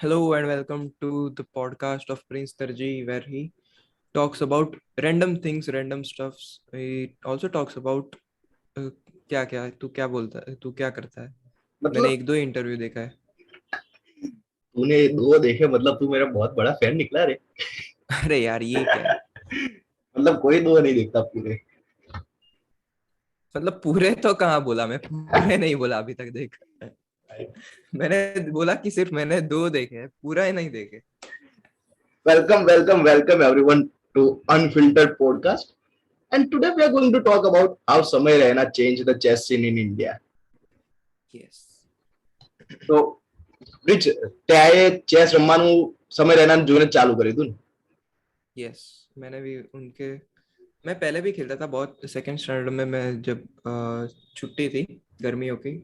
Hello and welcome to the podcast of Prince Tarji, where he talks about random things, random stuffs. He also talks about क्या क्या तू क्या बोलता है, तू क्या करता है. मैंने मतलब एक दो इंटरव्यू देखा है. तूने दो देखे, मतलब तू मेरा बहुत बड़ा फैन निकला रे। अरे यार ये क्या है. मतलब कोई दो नहीं देखता पूरे। मतलब पूरे तो कहाँ बोला, मैं पूरे नहीं बोला अभी तक. देख, मैंने बोला कि सिर्फ मैंने दो देखे हैं, पूरा ही नहीं देखे. Welcome welcome welcome everyone to unfiltered podcast. And today we are going to talk about how Samay Raina change the chess scene in India. Yes. તો બ્રિજ त्याए चेस રમવાનું समय रैना જોઈને ચાલુ કર્યું તું ને? यस, मैंने भी उनके, मैं पहले भी खेलता था बहुत. सेकंड स्टैंडर्ड में मैं जब छुट्टी थी गर्मियों की,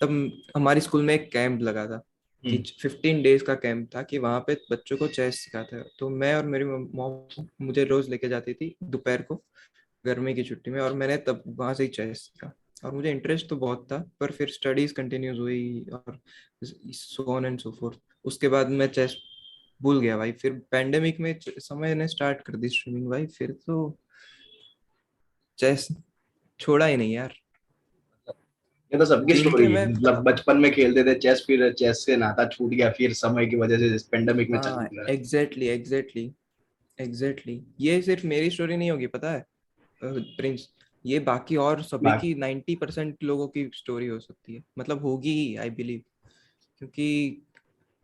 तब हमारे स्कूल में एक कैंप लगा था कि 15 डेज का कैंप था कि वहाँ पे बच्चों को चेस सिखाते हैं. तो मैं और मेरी मॉम मुझे रोज लेके जाती थी दोपहर को गर्मी की छुट्टी में, और मैंने तब वहाँ से ही चेस सीखा. और मुझे इंटरेस्ट तो बहुत था, पर फिर स्टडीज कंटिन्यूज हुई और so on and so fourth. उसके बाद मैं चेस भूल गया भाई. फिर पैंडेमिक में समय ने स्टार्ट कर दी स्ट्रीमिंग भाई, फिर तो चेस छोड़ा ही नहीं यार. ये तो सबकी दिन के स्टोरी है, मैं मतलब बचपन में खेलते थे चेस, फिर चेस से नाता छूट गया, फिर समय की वजह से पेंडेमिक में चालू हाँ, किया। Exactly exactly exactly. ये सिर्फ मेरी स्टोरी नहीं होगी, पता है प्रिंस. ये बाकी और सभी बाकी की 90% लोगों की स्टोरी हो सकती है, मतलब होगी ही आई बिलीव. क्योंकि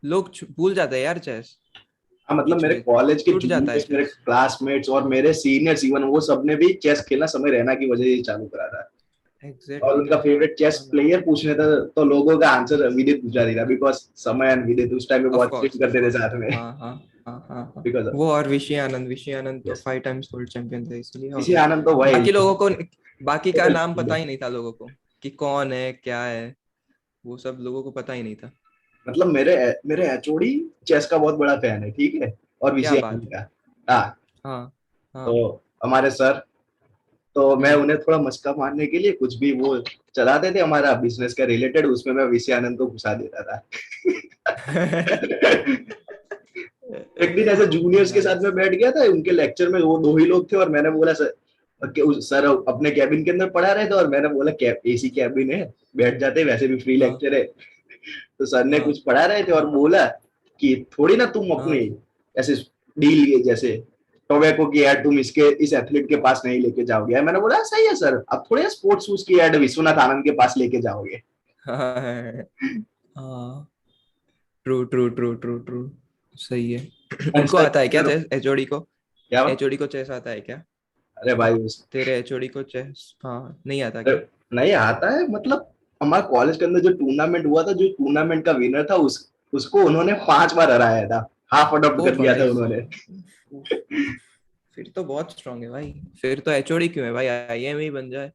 लोग भूल जाते हैं यार चेस हाँ, मतलब बीच मेरे में, कॉलेज के छूट जाता है जूनियर्स, मेरे चेस. क्लासमेट्स और मेरे सीनियर्स इवन वो सबने भी चेस खेलना समय रहना की वजह से चालू करा था। और एग्जैक्टली उनका exactly. फेवरेट चेस हाँ, प्लेयर पूछने था तो लोगों का आंसर विदित गुजराती था, बिकॉज समय एंड विदित उस टाइम में ऑफ बहुत चिट कोर्स ऑफ करते थे कोर्स. साथ में। हाँ हाँ हाँ हाँ हाँ. बिकॉज वो और विषय आनंद तो यस, 5 टाइम्स वर्ल्ड चैंपियन थे इसलिए. इसी और आनंद तो वही बाकी लोगों को, बाकी का नाम पता ही नहीं था लोगों को कि कौन है क्या है. वो सब लोगों को पता ही नहीं था. मतलब मेरे मेरे एचओडी चेस का बहुत बड़ा फैन है, ठीक है, और क्या विषय बात है. का। हाँ, हाँ तो हाँ. हमारे सर, तो मैं हम्म. उन्हें थोड़ा मस्का मारने के लिए कुछ भी वो चलाते थे हमारा बिजनेस का रिलेटेड, उसमें मैं विषय आनंद को घुसा देता था। एक दिन ऐसे जूनियर्स के साथ नाइस. में बैठ गया था, उनके लेक्चर में वो दो ही लोग थे, और मैंने बोला सर, सर अपने कैबिन के अंदर पढ़ा रहे थे, और मैंने बोला एसी कैबिन है, बैठ जाते, वैसे भी फ्री हाँ लेक्चर है। तो सर ने हाँ कुछ पढ़ा रहे थे और बोला कि थोड़ी ना तुम अपनी हाँ ऐसे डील जैसे टोबैको की एड तुम इसके इस एथलीट के पास नहीं लेके जाओगे। मैंने बोला सही है सर, अब थोड़े स्पोर्ट्स शूज की एड विश्वनाथ आनंद के पास लेके जाओगे। हाँ हाँ. True true true true true. सही है. उनको ऐसा आता है क्या चेस, एचओडी को? क्या? एचओडी को चेस आता है क्या? अरे भाई तेरे एचओडी को चेस हाँ नहीं आता क्या? नहीं आता है, मतलब हमारे कॉलेज के अंदर जो टूर्नामेंट हुआ था, जो टूर्नामेंट का विनर था, उसको उन्होंने 5 बार हराया था। हाफ अडॉप्ट ओ कर लिया था भाई उन्होंने। साहब. उफ, फिर तो बहुत स्ट्रांग है भाई. फिर तो एचओडी क्यों है भाई, आईएम ही बन जाए.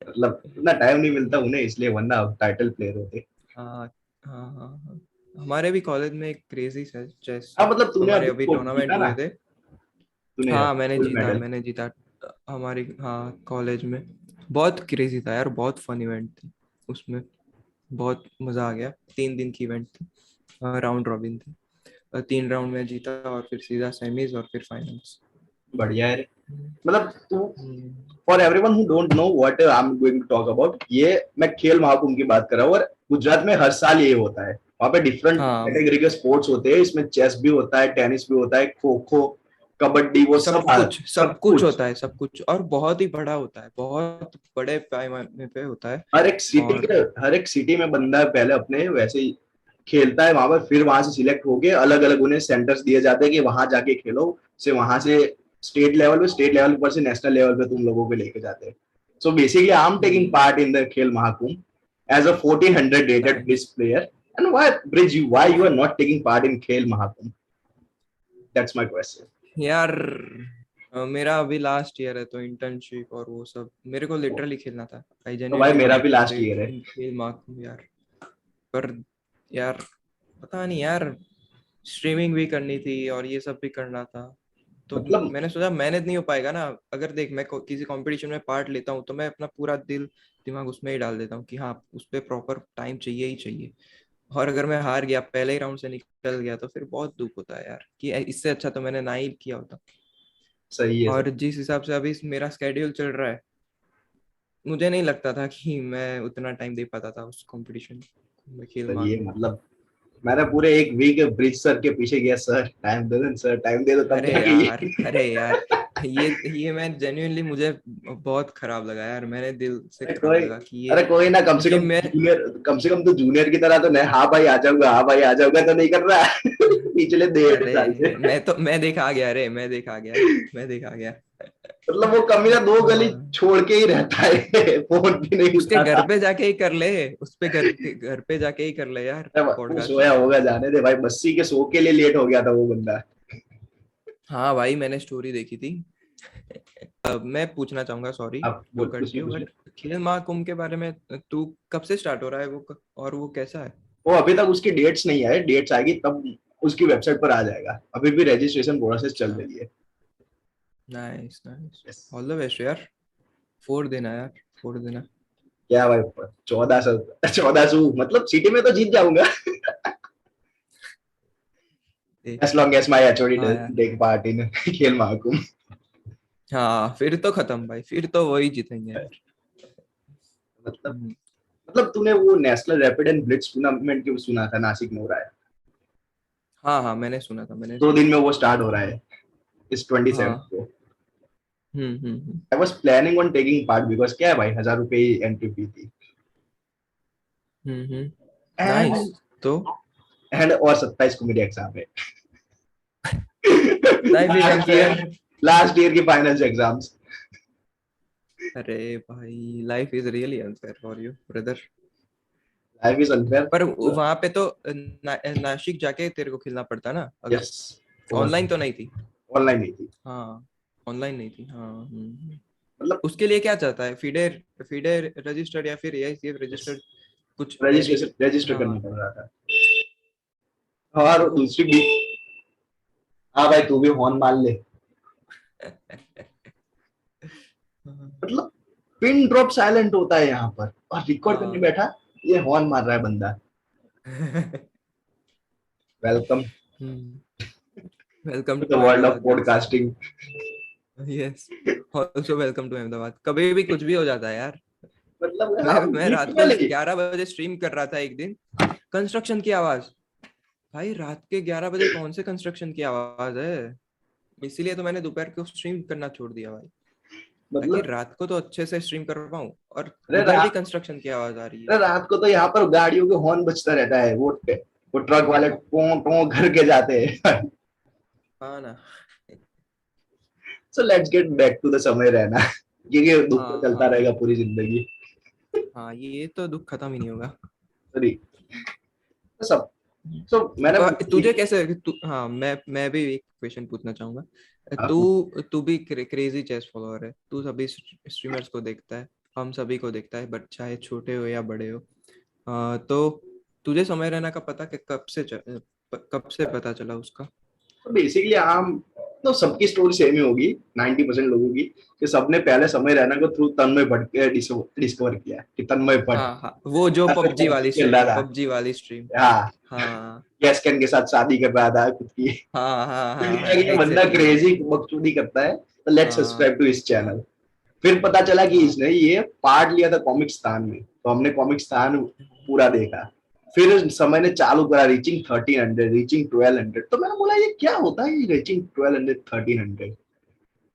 मतलब इतना टाइम नहीं मिलता उन्हें इसलिए, वरना टाइटल प्लेयर होते। हाँ हाँ हाँ हाँ. हमारे भी कॉलेज में एक क्रेजी चेस हाँ, था. मतलब तूने हमारे अभी अभी वो टूर्नामेंट जीता ना, हुए थे. तूने हाँ मैंने गोल्ड जीता, मेडल। मैंने जीता. हमारी हाँ कॉलेज में बहुत क्रेजी था यार, बहुत फन इवेंट थी उसमें. बहुत मजा आ गया. 3 दिन की इवेंट थी. राउंड रॉबिन थी. 3 राउंड में जीता और फिर सीधा सेमीज और फिर फाइनल्स. बढ़िया है। मतलब तू, hmm. For everyone who don't know what I am going to talk about, ये मैं खेल महाकुंभ की बात कर रहा हूँ, और गुजरात में हर साल ये होता है। वहाँ पे डिफरेंट हाँ, कैटेगरी के स्पोर्ट्स होते हैं, इसमें चेस भी होता है, टेनिस भी होता है, खो खो, कबड्डी, वो सब सब सब कुछ कुछ। होता है, सब कुछ, और बहुत ही बड़ा होता है, बहुत बड़े पैमाने पे होता है. और हर एक सिटी में बंदा पहले अपने वैसे ही खेलता है वहां पर, फिर वहां से सिलेक्ट होके अलग अलग उन्हें सेंटर्स दिए जाते हैं कि वहां जाके खेलो। से वहां से स्टेट लेवल पर से नेशनल लेवल पे तुम लोगों को लेके जाते हैं। So basically I am taking hmm. Part in the Khel Mahakumbh as a 1400 rated nice. Bridge player. And why you are not taking part in Khel Mahakumbh? That's my question. यार मेरा अभी लास्ट ईयर है, तो इंटर्नशिप और वो सब मेरे को लिटरली खेलना था. आई तो भाई जेन्युइनली मेरा वांटेड भी टू लास्ट प्ले ईयर है। इन खेल महाकुंभ यार. पर यार पता नहीं यार, स्ट्रीमिंग भी करनी थी और ये सब भी करना था. तो मतलब मैंने सोचा मैनेज नहीं हो पाएगा ना. अगर देख मैं किसी कंपटीशन में पार्ट लेता हूँ तो मैं अपना पूरा दिल दिमाग उसमें ही डाल देता हूँ कि हाँ उस पर प्रॉपर टाइम चाहिए ही चाहिए. और अगर मैं हार गया, पहले ही राउंड से निकल गया, तो फिर बहुत दुख होता है यार कि इससे अच्छा तो मैंने ना ही किया होता। सही है सर। और जिस हिसाब से अभी मेरा स्केड्यूल चल रहा है, मुझे नहीं लगता था कि मैं उतना टाइम दे पाता था उस कंपटीशन में, खेल सर ये महाकुंभ। मतलब मैंने पूरे एक वीक ब्रिज सर के पीछे गया, सर टाइम दे दो सर, टाइम दे दो, तब अरे जाके यार, ये अरे यार, ये मैं जेन्युइनली, मुझे बहुत खराब लगा यार, मैंने दिल से अरे खराब कोई, लगा कि ये, अरे कोई ना, कम से क्योंकि कम मैं जूनियर, कम से कम तो जूनियर की तरह तो नहीं, हाँ भाई आ जाऊंगा, हाँ भाई आ जाऊंगा तो नहीं कर रहा है पिछले 1.5 साल अरे से। मैं देखा गया रे, मैं देखा गया, मैं देखा गया। मतलब वो कमीना 2 गली हाँ, छोड़ के ही रहता है फोन भी नहीं उसके घर उठाता। पे जाके ही कर ले, उस पे घर पे जाके ही कर ले यार, अरे वो पॉडकास्ट। सोया होगा, जाने दे भाई, बस्सी के शो के लिए लेट हो गया था वो बंदा। हाँ भाई, मैंने स्टोरी देखी थी। अब मैं पूछना चाहूंगा, सॉरी आप टू बोल, कट पूछिए यू, पूछिए। बट खेल महाकुंभ के बारे में, तू कब से स्टार्ट हो रहा है वो, और वो कैसा है? वो अभी तक उसकी डेट्स नहीं आए, डेट्स आएगी तब उसकी वेबसाइट पर आ जाएगा, अभी भी रजिस्ट्रेशन प्रोसेस चल अच्छा, रही है। Nice nice. Yes. All the best यार, 4 दिन है यार, 4 दिन है। क्या भाई, 1400, 1400 मतलब सिटी में तो जीत जाऊंगा। देख, as long as my HOD हाँ यार, take part in खेल महाकुंभ। हाँ फिर तो खत्म भाई, फिर तो वही जीतेंगे यार। मतलब हम्म, मतलब तूने वो national rapid and blitz tournament क्यों सुना था, नासिक में हो रहा है? हाँ हाँ, मैंने सुना था, मैंने 2 दिन सुना में था। वो स्टार्ट हो रहा है, इस 27 हाँ। को। Hmm. I was planning on taking part because क्या है भाई, 1000 रुपए ही एंट्री फी थी। नाइस। एंड तो एंड और 27 को मेरी एग्जाम है। Life is last year, unfair. Last year की फाइनल्स एग्जाम्स। अरे भाई, life is really unfair for you brother. Life is unfair. पर वहां पे तो नासिक जाके तेरे को खेलना पड़ता ना, अगर यस, ऑनलाइन तो नहीं थी। ऑनलाइन नहीं थी। हाँ, ऑनलाइन नहीं थी, हाँ। मतलब उसके लिए क्या चाहता है, फीडे फीडे रजिस्टर्ड या फिर एआईसीएफ रजिस्टर्ड, कुछ ऐसी? रजिस्ट्रेशन रजिस्टर करना हाँ। पड़ रहा था। और तो दूसरी भी, हाँ भाई तू भी हॉर्न मार ले। मतलब पिन ड्रॉप साइलेंट होता है यहाँ पर, और रिकॉर्ड करने हाँ। बैठा, ये हॉर्न मार रहा है बंदा। Welcome welcome to the to world of Ahmedabad guys. Podcasting. Yes, also welcome to Ahmedabad. कभी भी कुछ भी हो जाता है यार। मतलब मैं हम मैं रात को लिटरली, 11 बजे स्ट्रीम कर रहा था एक दिन, कंस्ट्रक्शन की आवाज। भाई रात के 11 बजे कौन से कंस्ट्रक्शन की आवाज है? इसीलिए तो मैंने दोपहर को स्ट्रीम करना छोड़ दिया भाई, ताकि मतलब रात को तो अच्छे से स्ट्रीम कर पाऊँ, और अरे उधर भी कंस्ट्रक्शन की आवाज आ रही है। रात को तो यहाँ पर गाड़ियों के हॉर्न बजता रहता है, वो ट्रक वाले टों टों करके जाते हैं। हाँ ना। So let's get back to the Samay Raina, क्योंकि दुख तो हाँ चलता हाँ रहेगा पूरी जिंदगी। हाँ, ये तो दुख खत्म ही नहीं होगा। सॉरी। तो सब, तो मैंने पूछी तुझे थी। कैसे हाँ, मैं भी एक क्वेश्चन पूछना चाहूंगा। हाँ, तू तू भी क्रेजी चेस फॉलोअर है, तू सभी स्ट्रीमर्स को देखता है, हम सभी को देखता है, बट चाहे छोटे हो या बड़े हो। तो तुझे समय रहना का पता कि कब से पता चला उसका? तो बेसिकली आम, तो सबकी स्टोरी सेम ही होगी, 90% लोगों की, कि सबने पहले समय रहना को थ्रू तन्मय भट्ट के डिस्कवर किया है, कि तन्मय भट्ट हाँ हाँ, वो जो पबजी पबजी वाली खेल रहा स्ट्रीम, था। पबजी वाली स्ट्रीम। हाँ, हाँ कैस्कन के साथ शादी कर रहा था खुद की। हाँ हाँ हाँ हाँ, ये बंदा एग्जैक्टली क्रेजी एग्जैक्टली। बकचोदी करता है, तो लेट्स हाँ सब्सक्राइब टू हिज हाँ चैनल। फिर पता चला कि हाँ। इसने ये पार्ट लिया था कॉमिक्स्तान में, तो हमने कॉमिक्स्तान पूरा देखा। फिर समय ने चालू करा रीचिंग 1300, रीचिंग 1200, तो मैंने बोला ये क्या होता है, ये रीचिंग 1200 1300।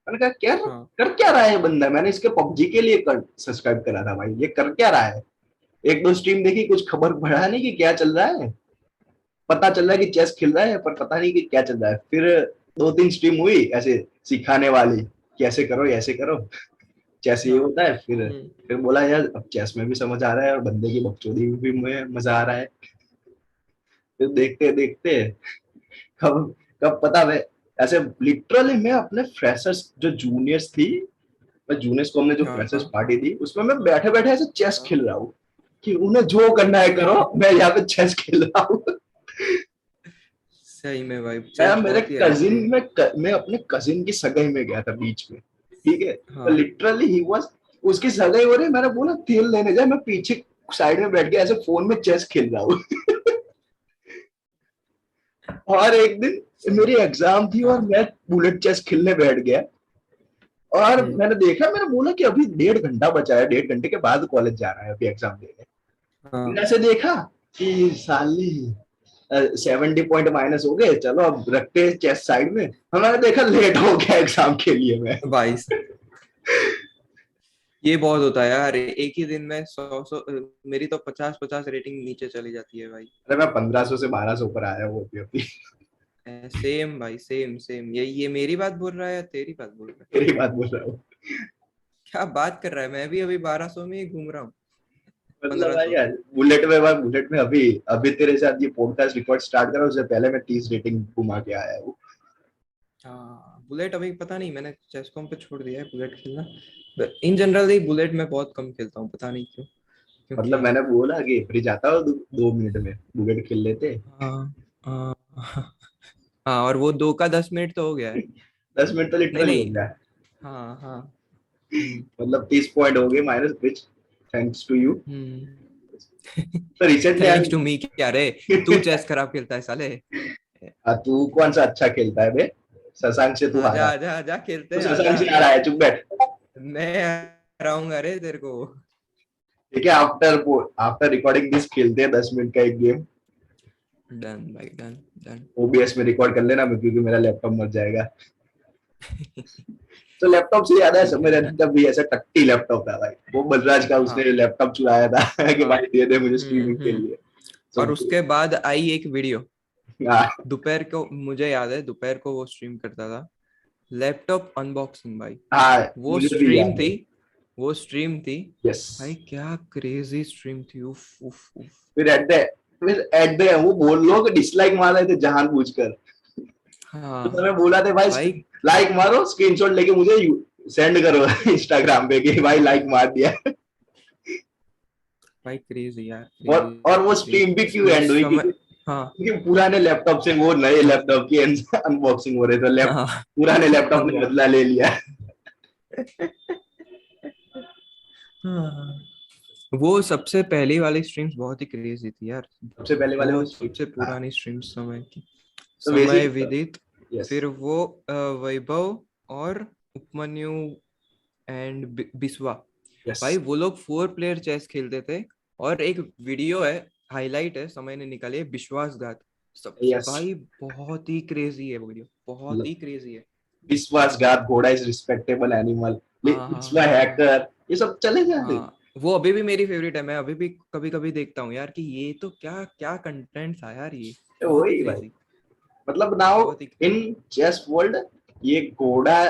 मैंने कहा क्या हाँ कर क्या रहा है बंदा, मैंने इसके पबजी के लिए सब्सक्राइब करा था भाई, ये कर क्या रहा है। एक दो स्ट्रीम देखी, कुछ खबर पड़ा नहीं कि क्या चल रहा है, पता चल रहा है कि चेस खेल रहा है पर पता नहीं कि क्या चल रहा है। फिर 2-3 स्ट्रीम हुई ऐसे सिखाने वाली, कि ऐसे करो ऐसे करो, चेस ये हाँ। होता है। हम्म। फिर बोला यार अब चेस में भी समझ आ रहा है और बंदे की बकचोदी में भी मुझे मजा आ रहा है। फिर देखते देखते कब कब पता है, ऐसे लिटरली मैं अपने फ्रेशर्स जो जूनियर्स थी, मैं जूनियर्स को हमने जो हाँ फ्रेशर्स हाँ पार्टी दी उसमें मैं बैठे बैठे ऐसे चेस हाँ। खेल रहा हूँ, कि उन्हें जो करना है करो, मैं यहाँ पे चेस खेल रहा हूँ। सही में भाई, मैं चेस मेरे बहुत ही कजिन एडिक्टिव। में मैं अपने कजिन की सगाई में गया था बीच में, ठीक है, तो हाँ लिटरली ही वाज, उसकी सगाई हो रही, मैंने बोला तेल लेने जाए, मैं पीछे साइड में बैठ के ऐसे फोन में चेस खेल रहा हूँ। और एक दिन मेरी एग्जाम थी और हाँ। मैं बुलेट चेस खेलने बैठ गया और हम्म। मैंने देखा, मैंने बोला कि अभी 1.5 घंटा बचा है, 1.5 घंटे के बाद कॉलेज जाना है अभी एग्जाम देने। हाँ मैंने ऐसे देखा कि साली 70 पॉइंट माइनस हो गए, चलो अब रखते हैं चेस साइड में। हमारा देखा लेट हो गया एग्जाम के लिए मैं। 22। ये बहुत होता है यार, एक ही दिन में 100 मेरी तो 50-50 रेटिंग नीचे चली जाती है भाई। अरे मैं 1500 से 1200 ऊपर आया वो अभी। सेम भाई, सेम सेम। ये मेरी बात बोल रहा है या तेरी बात बोल रहा है? तेरी बात बोल रहा हूँ। क्या बात कर रहा है, मैं भी अभी 1200 में ही घूम रहा हूँ। मतलब पंद्रह भाई सौ यार, बुलेट में अभी अभी तेरे साथ ये पॉडकास्ट रिकॉर्ड स्टार्ट करा, उससे पहले मैं 30 रेटिंग घुमा के आया हूँ। हाँ बुलेट अभी पता नहीं, मैंने चेसकॉम पे छोड़ दिया है बुलेट खेलना। इन जनरल ही बुलेट में बहुत कम खेलता हूँ, पता नहीं क्यों। मतलब क्योंकि मैंने बोला कि फ्री जाता हो 2 मिनट में बुलेट खेल लेते। हाँ हाँ हाँ, और वो 2 का 10 मिनट तो हो गया है। 10 मिनट तो नहीं लिटरली हो नहीं। गया। हाँ हाँ। मतलब 30 पॉइंट हो गए minus, which thanks to you. Hmm. तो रिसेंटली थैंक्स टू मी क्या रे? तू चेस खराब खेलता है साले। तू कौन सा अच्छा खेलता है बे? शशांक से तू आजा हारा है। आजा आजा खेलते तू हैं, आजा। शशांक से हारा है, चुप बैठ। मैं हराऊंगा रे तेरे को। ठीक है, आफ्टर आफ्टर रिकॉर्डिंग दिस खेलते हैं 10 मिनट का एक गेम। डन भाई, डन डन। ओबीएस में रिकॉर्ड कर लेना, क्योंकि मेरा लैपटॉप मर जाएगा। तो लैपटॉप से याद है, सब ठीक है मेरे डन। तब भी ऐसा टट्टी लैपटॉप था भाई, वो बलराज का, उसने हाँ लैपटॉप चुराया था कि हाँ। भाई दे दे मुझे स्ट्रीमिंग के हम्म। लिए। और सब उसके बाद आई एक वीडियो। हाँ दोपहर को, मुझे याद है दोपहर को वो स्ट्रीम करता था। लैपटॉप अनबॉक्सिंग भाई। हाँ, वो मुझे भी स्ट्रीम याद थी। है। वो स्ट्रीम थी। यस। भाई क्या क्रेजी स्ट्रीम थी, उफ उफ उफ। फिर एट द वो बोल लो कि डिसलाइक मार रहे थे जानबूझकर। तो हाँ मैंने बोला था भाई भाई। लाइक मारो, स्क्रीनशॉट लेके मुझे सेंड करो इंस्टाग्राम पे कि भाई लाइक मार दिया। भाई क्रेजी यार, और वो क्रेजी। स्ट्रीम भी क्यों उस एंड हुई, समय। क्योंकि हाँ पुराने लैपटॉप से वो नए लैपटॉप की अनबॉक्सिंग हो रहे थे, हाँ। पुराने लैपटॉप ने अनबॉक्स। बदला ले लिया। हाँ। वो सबसे पहली वाली स्ट्रीम्स बहुत ही क्रेजी थी यार। सबसे पहले वाले वो बहुत सबसे हाँ। पुरानी स्ट्रीम्स समय की। तो समय बेसिक विदित। यस फिर वो वैभव और उपमन्यु एंड बिस्वा। यस भाई वो लोग 4 प्लेयर चेस खेलते थे। और एक वीडियो है, हाईलाइट है, समय ने निकाली है, विश्वासघात। सब। यस। भाई बहुत ही क्रेजी है वो वीडियो, बहुत ही क्रेजी है। विश्वासघात, घोड़ा इज रिस्पेक्टेबल एनिमल, हाँ हाँ पिछला हाँ हाँ। हैकर, ये सब चले जा रहे। हाँ वो अभी भी मेरी फेवरेट है, मैं अभी भी कभी कभी देखता हूँ यार कि ये तो क्या क्या कंटेंट था यार, ये बहुत वही भाई, क्रेजी। मतलब नाउ बहुत ही इन क्रेजी। चेस वर्ल्ड, ये घोड़ा,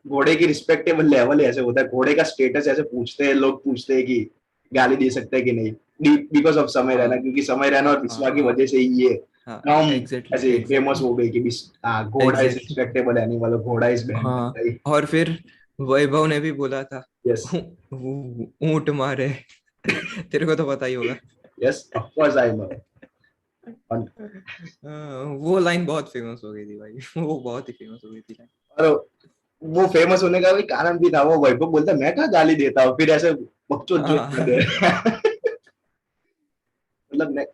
घोड़े की रिस्पेक्टेबल लेवल ऐसे होता है, घोड़े का स्टेटस ऐसे पूछते हैं लोग, पूछते हैं कि गाली दे सकते हैं कि नहीं, बिकॉज ऑफ समय रैना, हाँ क्योंकि समय रैना हाँ और हाँ विश्वा की हाँ वजह से ही ये हाँ। टर्म एग्जैक्टली ऐसे फेमस एग्जैक्टली हो गई कि घोड़ा इज एग्जैक्टली। रिस्पेक्टेबल एनिमल, घोड़ा इज बैंड हाँ भाई। और फिर वैभव ने भी बोला था, यस ऊंट मारे। तेरे को तो पता ही होगा। Yes, of course I know. वो लाइन बहुत फेमस हो गई थी भाई। वो बहुत ही फेमस हो गई थी लाइन। और वो फेमस होने का भी कारण भी था, वो वैभव बोलता मैं कहा गाली देता हूँ, फिर ऐसे बकचोद जोक कर दे। हाँ। मतलब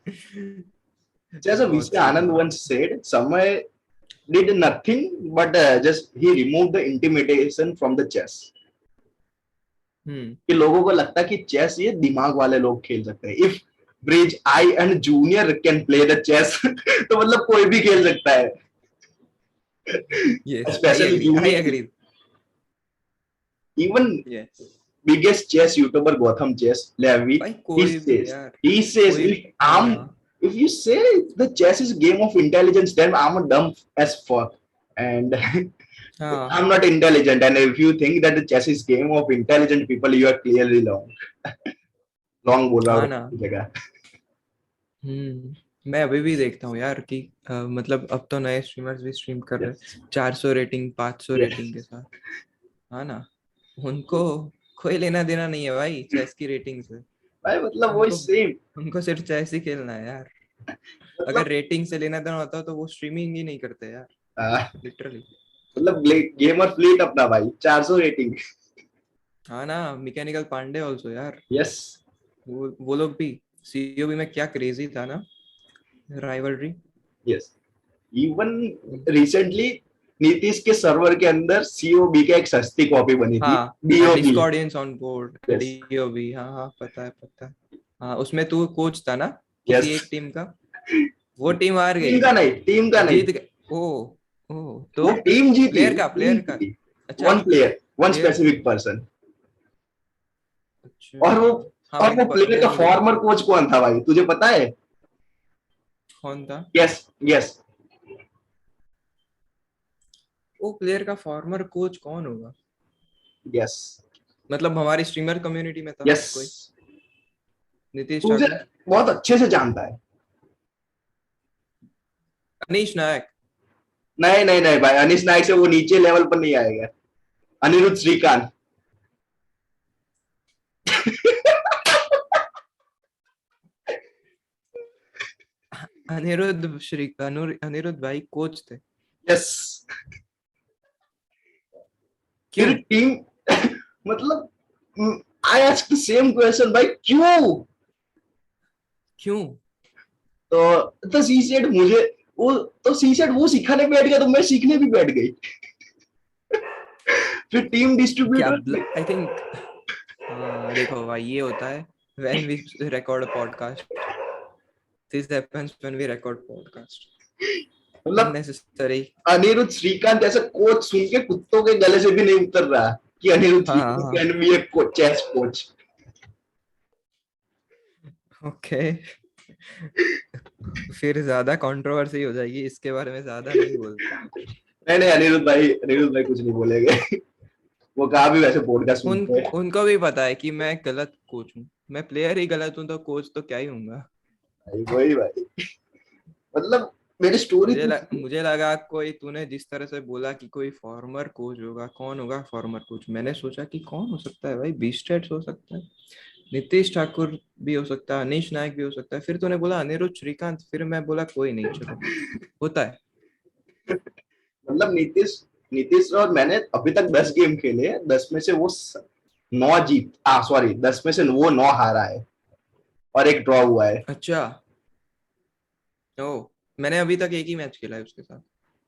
जैसे बहुत VC सही था Anand भाई। once said, Samay did nothing but just he removed the intimidation from the chess. हम्म। कि लोगों को लगता कि चेस ये दिमाग वाले लोग खेल सकते हैं। If bridge I and junior can play the chess तो मतलब कोई भी खेल सकता है, yes I specially agree, I junior. Agree. Even yes. biggest chess YouTuber Gotham Chess Levi, भाई कोई भी यार। he says कोई। हाँ if you say the chess is a game of intelligence, then I'm a dumb as fuck. And हाँ I'm not intelligent. And if you think that the chess is game of intelligent people, you are clearly wrong. Wrong बोल रहा हाँ हूँ ना। जगह। मैं अभी भी देखता हूँ यार कि मतलब अब तो नए स्ट्रीमर्स भी स्ट्रीम कर रहे Yes. हैं 400 रेटिंग 500 Yes. रेटिंग के साथ। हाँ ना। उनको कोई लेना देना नहीं है भाई चेस की रेटिंग से। भाई मतलब वो उनको सेम, उनको सिर्फ चेस ही खेलना है यार। अगर मतलब रेटिंग से लेना देना होता तो वो स्ट्रीमिंग ही नहीं करते यार। लिटरली। मतलब गेमर फ्लीट अपना भाई 400 रेटिंग। हाँ ना, मैकेनिकल पांडे ऑल्सो यार। यस। वो लोग भी सीओबी में क्या क्रेजी था ना, rivalry. Yes. Even recently Nitish के सर्वर के अंदर सीओबी का एक सस्ती कॉपी बनी थी, हाँ, DOB. Discordians on board, yes, DOB, हाँ हाँ, पता है पता है। हाँ, उसमें तू कोच था ना किसी यस। एक टीम का? वो टीम हार टीम गई, का नहीं, टीम का नहीं, जीत गए। ओ, ओ वो तो टीम जीती, प्लेयर वो का, टीम प्लेयर का। जीती। अच्छा, one player, one player. Specific person. अच्छा, और वो हाँ और वो प्लेयर वो का मुझे पता फॉर्मर है। कोच कौन था भाई, तुझे पता है? कौन था? यस, यस, वो प्लेयर का फॉर्मर कोच कौन होगा? यस, मतलब हमारी स्ट्रीमर कम्युनिटी में था यस। कोई? नीतीश तुझे ठाकुर? बहुत अच्छे से जानता है। अनीश नायक? नहीं नहीं नहीं भाई, अनिश नायक से वो नीचे लेवल पर नहीं आएगा। अनिरुद्ध श्रीकांत। अनिरुद्ध भाई कोच थे? यस। फिर क्यों? टीम मतलब I ask the same question भाई, क्यों? क्यों? तो सी सेड मुझे, वो तो सी सेड वो सिखाने बैठ गया तो मैं सीखने भी बैठ गई। फिर टीम क्या? डिस्ट्रीब्यूटर। आई थिंक, हाँ देखो भाई, ये होता है when we record a podcast. This happens when we record podcast. मतलब Unnecessary. अनिरुद्ध श्रीकांत ऐसा कोच सुन के कुत्तों के गले से भी नहीं उतर रहा कि अनिरुद्ध हाँ हाँ श्रीकांत हाँ, can be a chess coach. Okay. फिर ज्यादा कंट्रोवर्सी हो जाएगी, इसके बारे में ज्यादा नहीं बोलते। नहीं नहीं, अनिरुद्ध भाई कुछ नहीं बोलेंगे। वो कहा भी वैसे पॉडकास्ट सुनते हैं। उनको भी पता है कि मैं गलत कोच हूँ। मैं प्लेयर ही गलत हूँ तो कोच तो क्या ही हूँगा। भाई वही भाई, मतलब मेरी स्टोरी तो। मुझे लगा कोई, तूने जिस तरह से बोला कि कोई फॉर्मर कोच होगा, कौन होगा फॉर्मर कोच, मैंने सोचा कि कौन हो सकता है भाई, बीस्टेट्स हो सकता है, नीतीश ठाकुर भी हो सकता है, अनीश नायक भी हो सकता है, फिर तूने बोला अनिरुद्ध श्रीकांत, फिर मैं बोला कोई नहीं, चलो होता है। मतलब नीतीश नीतीश और मैंने अभी तक 10 गेम खेले हैं, 10 में से वो 9 जीत, सॉरी, 10 में से वो 9 हारा है और एक ड्रॉ हुआ है। अच्छा, ओ, मैंने अभी तक एक ही मैच खेला है उसके साथ।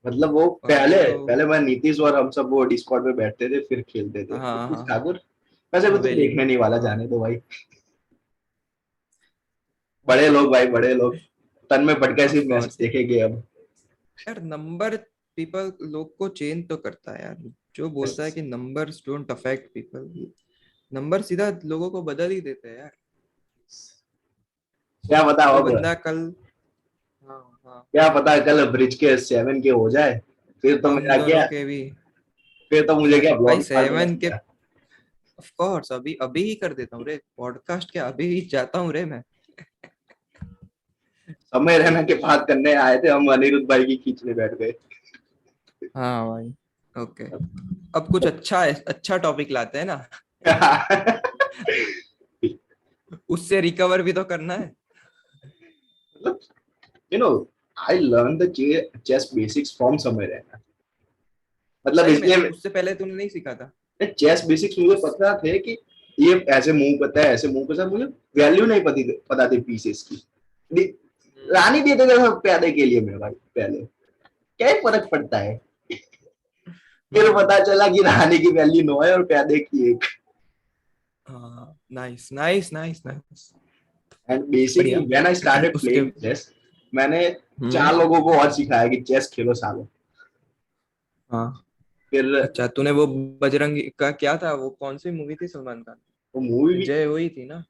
मतलब वो और पहले वो तो, पहले मैं नीतीश और हम सब वो डिस्कॉर्ड में बैठते थे फिर खेलते थे, हाँ हाँ नीतीश हाँ, ठाकुर। वैसे भी तो हवेली देखने में, नहीं वाला, हाँ। जाने दो भाई। बड़े लोग भाई, बड़े लोग तन में पटका ऑफ सिर्फ मैच कोर्स देखेंगे अब। यार, नंबर पीपल लोग को चेंज तो करता है यार। जो बोलता है कि numbers don't affect people, number सीधा लोगों को बदल ही देते हैं यार। क्या पता वो अब, बंदा कल, हाँ हाँ, क्या पता कल ब्रिज के 7 के हो जाए, फिर तो हम मेरा दोनों क्या, के भी। फिर तो मुझे क्या भाई ब्लॉग मारने का सेवन के, सीधा। ऑफ कोर्स, अभी अभी ही कर देता हूँ रे पॉडकास्ट, के अभी ही जाता हूँ रे मैं। समय रहना के बात करने आए थे हम, अनिरुद्ध भाई की खींचने बैठ गए। हाँ भाई, ओके। अब कुछ अच्छा है, अच्छा टॉपिक लाते हैं ना, उससे रिकवर भी तो करना है। मतलब you know I learn the chess basics from Samay Raina. मतलब सही में इसलिए उससे पहले तूने नहीं सीखा था? चेस बेसिक्स मुझे पता थे कि ये ऐसे मूव करता है, ऐसे मूव करता है, मुझे वैल्यू नहीं पता थी पीसेस की। रानी दे देगा सब प्यादे के लिए मेरे भाई, पहले क्या ही फर्क पड़ता है। फिर पता चला कि रानी की वैल्यू 9 है और प्यादे की 1। हाँ, nice nice nice nice, and basically बढ़िया। व्हेन आई स्टार्टेड उसके, प्लेइंग चेस, मैंने हम्म, 4 लोगों को और सिखाया कि चेस खेलो सालो। हाँ। फिर अच्छा, तूने वो बजरंगी का क्या था, वो कौन सी मूवी थी सलमान खान वो मूवी की? भी जय हुई थी ना?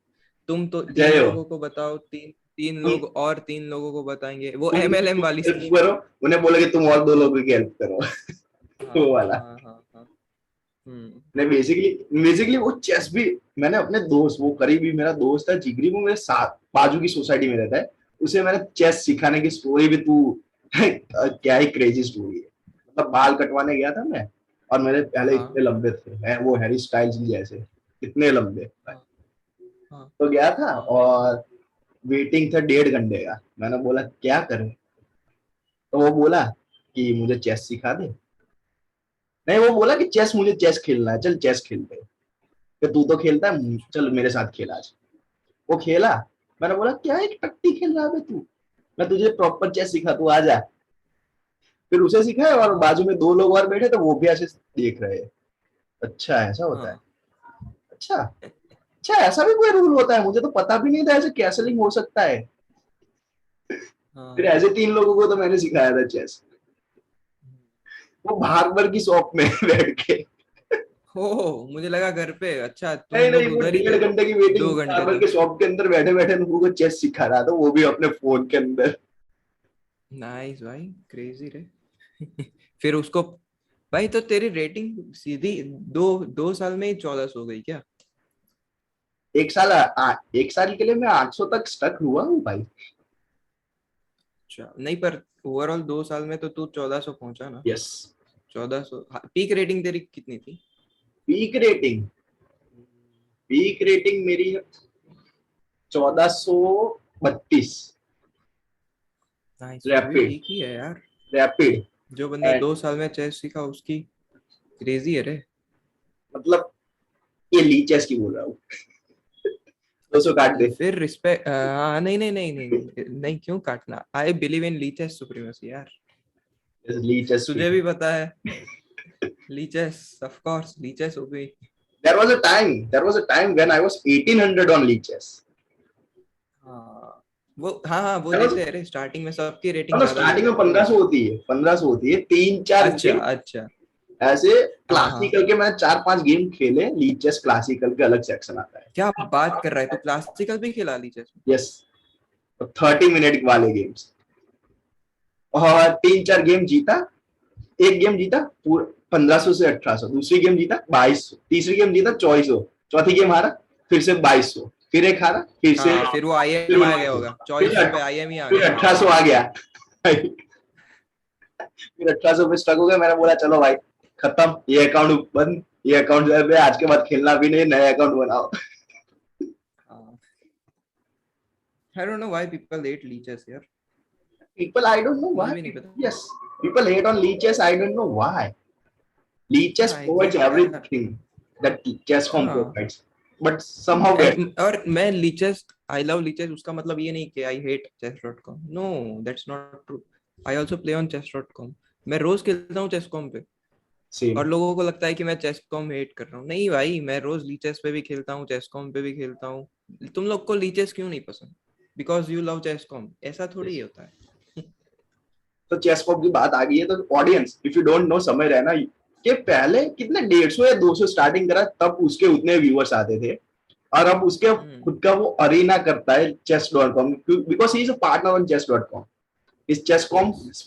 तुम तो तीन जय हो। लोगों को बताओ, तीन तीन तुम लोग और तीन लोगों को बताएंगे, वो तुम एमएलएम वाली हेल्प स्कीम। करो, उन्हें बोलो कि तुम और 2 लोगों की हेल्प करो। हाँ वो हाँ वाला। हाँ हाँ हाँ, हम्म। नहीं, बेसिकली वो चेस भी मैंने अपने दोस्त, वो करीबी मेरा दोस्त है जिगरी, वो मेरे साथ बाजू की सोसाइटी में रहता है, उसे मैंने चेस सिखाने की स्टोरी भी तू क्या ही क्रेजी स्टोरी है। मतलब बाल कटवाने गया था मैं, और मेरे पहले हाँ इतने लंबे थे, वो हैरी स्टाइल्स भी जैसे इतने लंबे। हाँ हाँ तो गया था हाँ, और वेटिंग था 1.5 घंटे का। मैंने बोला क्या करें, तो वो बोला कि मुझे चेस सिखा दे। नहीं, वो बोला कि चेस, मुझे चेस खेलना है, चल चेस खेलते हैं। कि तू तो खेलता है, चल मेरे साथ खेल आज। वो खेला। मैंने बोला क्या एक टट्टी खेल रहा है तू, मैं तुझे प्रॉपर चेस सिखा, तू आ जा। फिर उसे सिखाया और बाजू में 2 लोग और बैठे तो वो भी ऐसे देख रहे हैं। अच्छा ऐसा होता है। हाँ अच्छा अच्छा, ऐसा भी कोई रूल होता है, मुझे तो पता भी नहीं था ऐसे कैसलिंग हो सकता है। फिर हाँ। ऐसे 3 लोगों को तो मैंने सिखाया था चेस, वो भागवर की शॉप में बैठ के। हो मुझे लगा घर पे। अच्छा नहीं तुम नहीं, लोग वो उधर ही थे 1.5 घंटे की वेटिंग, 2 घंटे भागवर के तक। शॉप के अंदर बैठे बैठे लोगों को चेस सिखा रहा था, वो भी अपने फोन के अंदर। नाइस भाई, क्रेजी रे। फिर उसको भाई, तो तेरी रेटिंग सीधी 2 साल में ही 1400 हो गई क्या? 1 साल 1 साल के लिए मैं 800 तक स्टक हुआ हूँ भाई। अच्छा नहीं, पर ओवरऑल 2 साल में तो तू 1400 पहुंचा ना। यस। 1400। पीक रेटिंग तेरी कितनी थी? पीक रेटिंग, पीक रेटिंग मेरी है 1432। नाइस, वो भी रैपिड, ठीक ही है यार। रैपिड। जो बंदा एंड 2 साल में चेस सीखा उसकी क्रेजी है रे। मतलब ये ली चेस की बोल रहा हूँ। 200 काट दे। फिर रिस्पेक्ट। हाँ नहीं नहीं नहीं नहीं नहीं नहीं, क्यों काटना? I believe in lichess supremacy यार। Lichess. तुझे भी पता है। Lichess, of course lichess हो गई। There was a time when I was 1800 on Lichess. हाँ वो, हाँ हाँ वो There was, देते हैं रे, स्टार्टिंग में सबकी रेटिंग मतलब ज्यादा स्टार्टिंग देते में हैं भाई। 1500 होती है, 1500 होती है, 3-4 अच्छा गेम अच्छा। ऐसे हाँ हाँ। क्लासिकल के, मैंने 4-5 गेम खेले ली चेस क्लासिकल के, अलग सेक्शन आता है। क्या बात कर रहा है, तू क्लासिकल भी खिला ली चेस? यस, 30 मिनट वाले गेम्स, और 3-4 गेम जीता। एक गेम जीता पूरा 1500 से 1800, दूसरी गेम जीता 2200, तीसरी गेम जीता 2400, चौथी गेम हारा फिर से 2200, फिर एक हारा फिर से, हाँ फिर वो आई फिर एम आ गया 1900, होगा, फिर 2400 पे आई एम ही आ फिर गया होगा। 1800 आ गया। फिर 1800 पे स्टक हो गया, मैंने बोला चलो भाई खत्म, ये अकाउंट बंद, ये अकाउंट जो है आज के बाद खेलना भी नहीं, नया अकाउंट बनाओ। हाँ। I don't know why people hate Lichess यार। People, I don't know मुझे why. भी नहीं पता। Yes, people hate on leeches. I don't know why. Leeches हाँ provides एग्जैक्टली यार। everything that chess.com हाँ provides, but somehow get. And और मैं लीचेस, आई लव लीचेस, उसका मतलब ये नहीं कि I hate chess dot com, no, that's not true. I also play on chess dot com. मैं रोज खेलता हूँ चेस कॉम पे। और Same. लोगों को लगता है कि मैं चेस कॉम हेट कर रहा हूँ, नहीं भाई, मैं रोज लीचेस पे भी खेलता हूँ, चेस कॉम पे भी खेलता हूँ। तुम लोग को लीचेस क्यों नहीं पसंद? Because you love chess com, ऐसा थोड़ी Yes. ही होता है। तो चेस.com की बात आ गई है, तो audience, if you don't know, समय रहना के पहले कितने 150 या 200 स्टार्टिंग करा तब उसके उतने व्यूअर्स आते थे, और अब उसके हम्म। खुद का वो अरीना करता है chess.com, because he is a partner on chess.com. Is chess.com yes.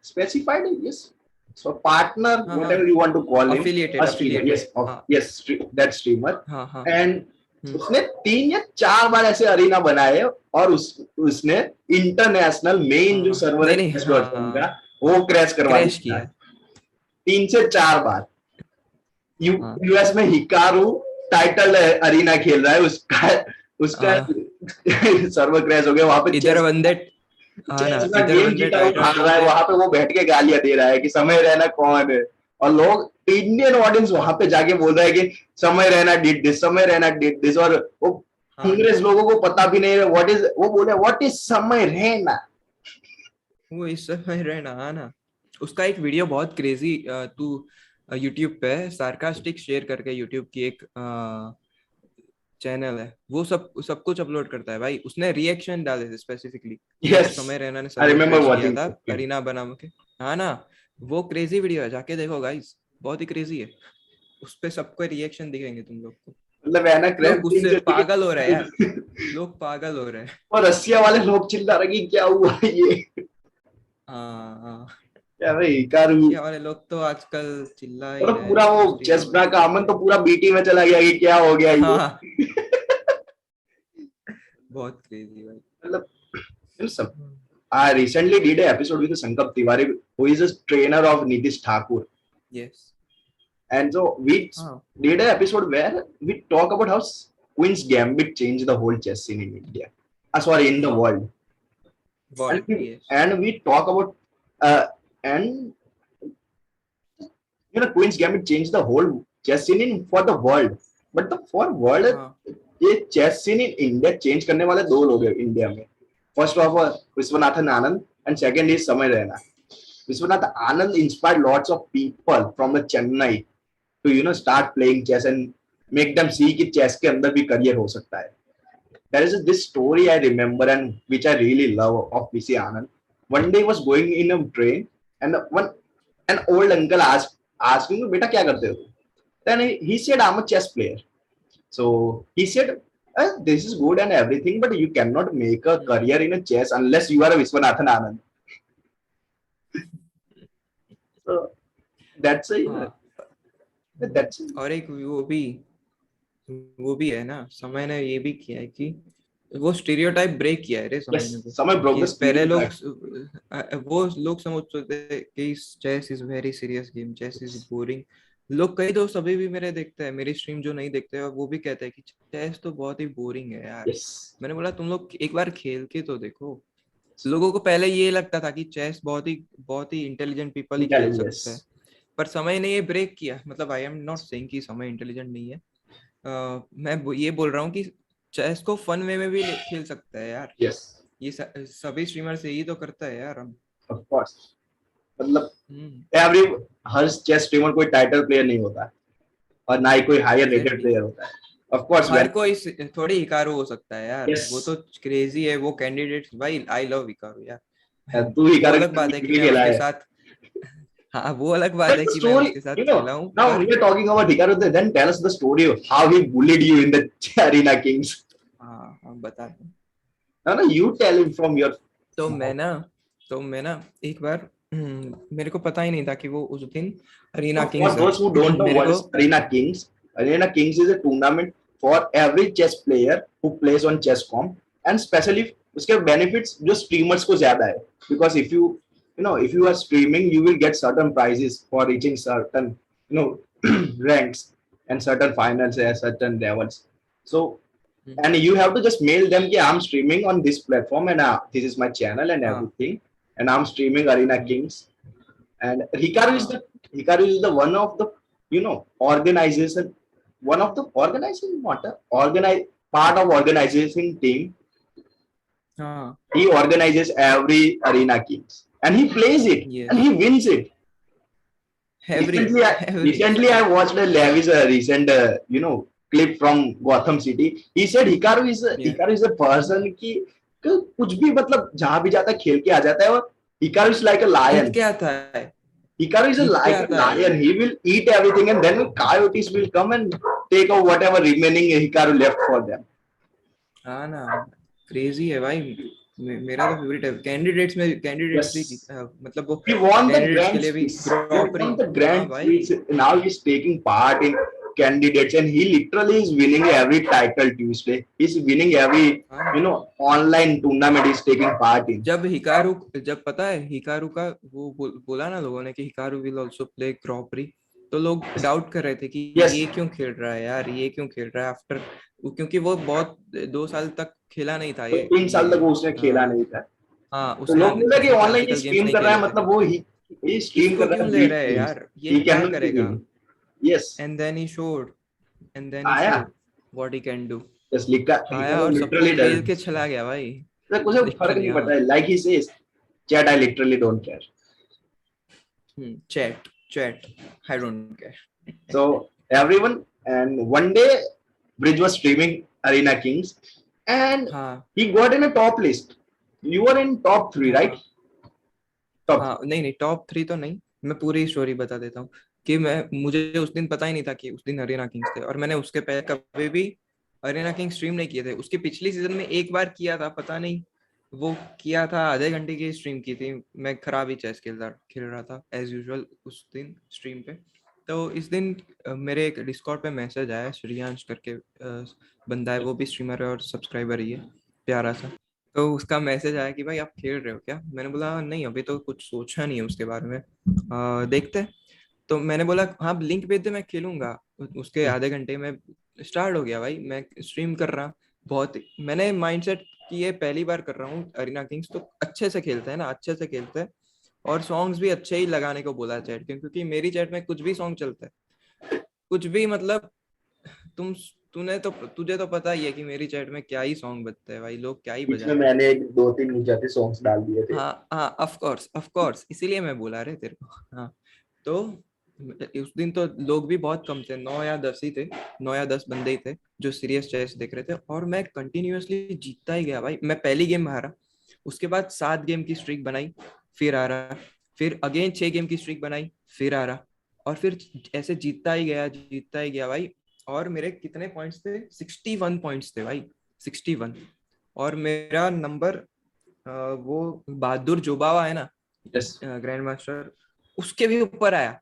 specified? Yes. So partner, हाँ हाँ। whatever you want to call him, affiliated a streamer. Yes, affiliated हाँ। yes, that streamer. हाँ हाँ। And हम्म। उसने 3 या 4 बार ऐसे अरीना बनाए, और उसने इंटरनेशनल मेन जो हाँ सर्वर है नहीं नहीं, chess.com का, हाँ वो क्रैश करवा क्रैश दिया किया है है। 3 से 4 बार। हाँ यूएस में हिकारू टाइटल अरीना खेल रहा है, उसका उसका हाँ। सर्वर क्रैश हो गया वहां पे। इधर बंदे, हाँ ना, चेस का इधर गेम बंदे जीता, वो टाइटल भाग रहा है ढूंढते हैं। वहां पे, वो बैठ के गालियां दे रहा है कि समय रहना कौन है, और लोग इंडियन ऑडियंस वहां पे जाके बोल रहा है कि समय रहना डिड दिस, समय रहना डिड दिस, और वो हाँ ना, अंग्रेज लोगों को पता भी नहीं है व्हाट इज, वो बोले व्हाट इज समय रहना। वो इस समय रहना, हाँ ना। उसका एक वीडियो बहुत क्रेजी, तू यूट्यूब पे सार्कास्टिक शेयर करके, यूट्यूब की एक चैनल है, वो सब कुछ अपलोड करता है भाई। उसने रिएक्शन डाले थे स्पेसिफिकली जब यस, समय रैना ने आई सर्वर रिमेम्बर क्रैश किया वाचिंग। था अरीना बना के। हाँ ना, वो क्रेजी वीडियो है, जाके देखो गाइस, बहुत ही क्रेजी है। उस पे सबको रिएक्शन दिखेंगे तुम लोग को। मतलब रहना लोग क्रैश उससे पागल हो रहे हैं यार, से लोग पागल हो रहे हैं। और रसिया वाले लोग चिल्ला रहे कि क्या हुआ ये, हाँ हाँ। क्या भाई हिकारू, रशिया वाले लोग तो आजकल चिल्ला ही मतलब रहे पूरा हैं वो स्ट्रीम चेस पे। ब्रा का अमन तो पूरा बीटी में चला गया कि क्या हो गया ये। हाँ बहुत क्रेजी भाई। मतलब सब। I recently did an episode with Sankap Tiwari, who is a trainer of Nitish Thakur. Yes. And so we हाँ did an episode where we talk about how Queen's Gambit changed the whole chess scene in India. Sorry, in the world. And world, we, yes. and we talk about, and Queen's Gambit changed the whole chess scene in, for the world. But the for world, हाँ ये chess scene in India change करने वाले 2 लोग हैं India में। First of all Viswanathan Anand, and second is Samay Raina. Viswanath Anand inspired lots of people from the Chennai to start playing chess and make them see कि chess के अंदर भी career हो सकता है. There is this story I remember and which I really love of VC Anand. One day he was going in a train and one an old uncle asked him, "बेटा क्या करते हो?" Then he said, "I'm a chess player." So he said, "This is good and everything, but you cannot make a career in a chess unless you are a Viswanathan Anand." So that's a that's a, और एक वो भी है ना, समय ने ये भी किया है कि वो स्टीरियोटाइप ब्रेक किया है रे समय yes, ने. समय broke the पहले लोग stereotype. वो लोग समझते थे कि chess is very serious game, chess is Yes. Boring. लोग कई दोस्त अभी भी मेरे देखते हैं, मेरी स्ट्रीम जो नहीं देखते हैं, वो भी कहते हैं कि चेस तो बहुत ही बोरिंग है यार. Yes. मैंने बोला तुम लोग एक बार खेल के तो देखो. लोगों को पहले ये लगता था कि चेस बहुत ही इंटेलिजेंट पीपल ही खेल सकते हैं, Intelligence. पर समय ने ये ब्रेक किया. मतलब आई एम नॉट सेइंग कि समय इंटेलिजेंट नहीं है. मैं ये बोल रहा हूँ कि चेस को फन वे में भी खेल सकता है यार. Yes. ये सभी स्ट्रीमर से यही तो करता है यार हम. Of course. मतलब एवरी हर चेस स्ट्रीमर कोई टाइटल प्लेयर नहीं होता और ना ही कोई हायर रेटेड एग्जैक्टली. प्लेयर होता है. ऑफ कोर्स हर कोई थोड़ी हिकारू हो सकता है यार, यस वो तो क्रेजी है वो कैंडिडेट. भाई आई लव हिकारू यार. तू ही वो कर अलग बात है कि मैं खेला उसके है. साथ, हाँ वो अलग बात That's है the कि मैं story. उसके साथ You खेला know, हूँ, now पर we are talking about Hikaru. Then tell us the story of how he bullied you in the Arena Kings. हाँ हाँ बता दूँ. No, no, you tell him from your तो मैं mouth. ना तो मैं ना एक बार मेरे को पता ही नहीं था कि वो उस दिन अरीना So for किंग्स है. those who don't know मेरे what को is Arena Kings is a tournament for every chess player who plays on chess.com and especially उसके benefits जो streamers को ज्यादा है because if you are streaming you will get certain prizes for reaching certain ranks and certain finals at certain levels. So and you have to just mail them कि I'm streaming on this platform and this is my channel and हाँ everything and I'm streaming Arena Kings and Hikaru is the one of the organization one of the organization not a organize part of organization team. हाँ He organizes every Arena Kings and he plays it and yes he wins it. Every Recently I watched a Levis recent clip from Gotham City. He said Hikaru is a person कि कुछ भी मतलब जहां भी जाता है खेल के आ जाता है और Hikaru is like a Jeet lion. के आता है. Hikaru is जीत के like a आता है. lion. He will eat everything and then coyotes will come and take out whatever remaining Hikaru left for them. हाँ ना, क्रेजी है भाई. मेरा तो फेवरेट है. कैंडिडेट्स भी Yes. मतलब वो He won the कैंडिडेट्स के Grand लिए भी Prix. He ग्रॉपरी. won the हाँ Grand भाई. Prix. Now he's taking part in candidates and he literally is winning every title Tuesday. He's winning every हाँ online tournament he's taking part in. जब पता है Hikaru का वो बोला ना लोगों ने कि हिकारू विल आल्सो प्ले ग्रॉपरी, तो लोग डाउट कर रहे थे कि Yes. ये क्यों खेल रहा है यार, ये क्यों खेल रहा है आफ्टर, क्योंकि वो बहुत 2 साल तक खेला नहीं था तो ये 3 साल तक वो उसने खेला नहीं था. हाँ तो उसने लोग बोला कि उसने ऑनलाइन ये क्लासिकल गेम्स स्ट्रीम नहीं कर रहा खेले है थे. मतलब वो ही स्ट्रीम इसको कर रहा क्यों है ले बीट रहे हैं गेम्स. यार, ये ही क्या कैन नॉट बी करेगा. Game. Yes. And then he showed आया. What he can do. बस लिखा आया और सबको लिटरली खेल डज. के चला गया भाई. कुछ फर्क लिटरली नहीं हाँ. पड़ता है like he says chat I literally don't care. Chat chat I don't care. So everyone, and one day Bridge was streaming Arena Kings, and हाँ he got in a top list. You were in top three, right? हाँ Top हाँ. three. नहीं नहीं top 3 तो नहीं. मैं पूरी story बता देता हूँ कि मुझे उस दिन पता ही नहीं था कि उस दिन अरीना किंग्स थे, और मैंने उसके पहले कभी भी अरीना किंग्स स्ट्रीम नहीं किए थे. उसके पिछली सीजन में एक बार किया था, पता नहीं वो किया था, आधे घंटे की स्ट्रीम की थी. मैं खराब ही चेस खेल रहा था एज यूजुअल उस दिन स्ट्रीम पे. तो इस दिन मेरे एक डिस्कॉर्ड पे मैसेज आया, श्रेयांश करके बंदा है, वो भी स्ट्रीमर है और सब्सक्राइबर ही है, प्यारा सा. तो उसका मैसेज आया कि भाई आप खेल रहे हो क्या. मैंने बोला नहीं अभी तो कुछ सोचा नहीं है उसके बारे में, देखते हैं. तो मैंने बोला हाँ लिंक भेज दे मैं खेलूंगा. उसके आधे घंटे में स्टार्ट हो गया भाई, मैं स्ट्रीम कर रहा. बहुत मैंने माइंडसेट कि ये पहली बार कर रहा हूँ अरीना किंग्स, तो अच्छे से खेलते हैं ना, अच्छे से खेलते हैं. और सॉन्ग्स भी अच्छे ही लगाने को बोला चैट, क्योंकि मेरी चैट में कुछ भी सॉन्ग चलता है, कुछ भी मतलब तुम तुझे तो पता ही है कि मेरी चैट में क्या ही सॉन्ग बजते हैं भाई, लोग क्या ही बीच में बजाते हैं। मैंने एक दो तीन गुजराती सॉन्ग्स डाल दिए थे। हाँ हाँ, ऑफ कोर्स इसीलिए मैं बुला रहे तेरे को। हाँ, तो उस दिन तो लोग भी बहुत कम थे, 9 या 10 ही थे, 9 या 10 बंदे ही थे जो सीरियस चेस देख रहे थे। और मैं कंटिन्यूअसली जीतता ही गया भाई। मैं पहली गेम हारा, उसके बाद 7 गेम की स्ट्रीक बनाई, फिर हारा, फिर अगेन 6 गेम की स्ट्रीक बनाई, फिर हारा, और फिर ऐसे जीतता ही गया भाई। और मेरे कितने पॉइंट्स थे, 61 पॉइंट्स थे भाई, 61। और मेरा नंबर वो बहादुर जोबावा है ना, यस। ग्रैंड मास्टर, उसके भी ऊपर आया।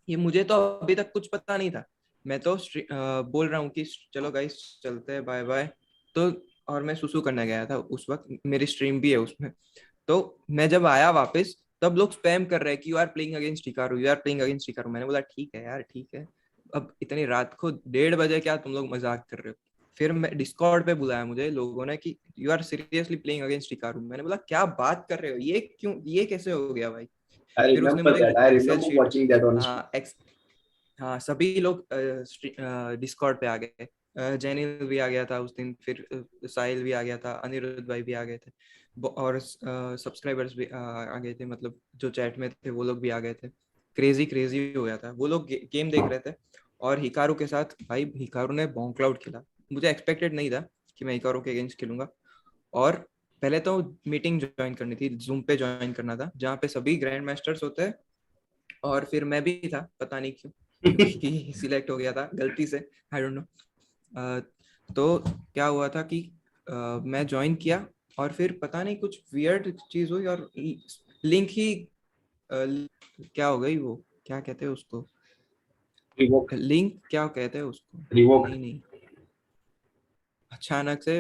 ये मुझे तो अभी तक कुछ पता नहीं था। मैं तो बोल रहा हूँ कि चलो गाइस चलते हैं, बाय बाय। तो और मैं सुसु करने गया था उस वक्त, मेरी स्ट्रीम भी है उसमें। तो मैं जब आया वापस, तब लोग स्पैम कर रहे हैं कि you are playing against Hikaru, you are playing against Hikaru. मैंने बोला ठीक है यार, ठीक है। अब इतनी रात को 1:30 बजे क्या तुम लोग मजाक कर रहे हो? फिर मैं डिस्कॉर्ड पे बुलाया मुझे लोगों ने कि you are seriously playing against Hikaru. मैंने बोला क्या बात कर रहे हो, ये क्यों, ये कैसे हो गया भाई? आई फिर उसने रिमेम्बर मुझे that, I excel remember sheet, watching that on stream. हाँ हाँ, सभी लोग डिस्कॉर्ड पे आ गए। जैनिल भी आ गया था उस दिन, फिर साहिल भी आ गया था, अनिरुद्ध भाई भी आ गए थे, और सब्सक्राइबर्स भी आ गए थे, मतलब जो चैट में थे वो लोग भी आ गए थे। क्रेजी क्रेजी हो गया था। वो लोग गेम देख रहे थे, और हिकारू के साथ भाई, हिकारू ने बॉन्ग क्लाउड खेला। मुझे एक्सपेक्टेड नहीं था कि मैं हिकारू के अगेंस्ट खेलूंगा। और पहले तो मीटिंग ज्वाइन करनी थी, जूम पे ज्वाइन करना था, जहाँ पे सभी ग्रैंड मास्टर्स होते हैं। और फिर मैं भी था, पता नहीं क्यों, क्योंकि सिलेक्ट हो गया था गलती से, आई डोंट नो। तो क्या हुआ था कि मैं ज्वाइन किया, और फिर पता नहीं कुछ वियर्ड चीज हुई, और लिंक ही क्या हो गई, वो क्या कहते हैं उसको, रिवोक। लिंक क्या कहते हैं उसको, रिवोक। नहीं नहीं, अचानक से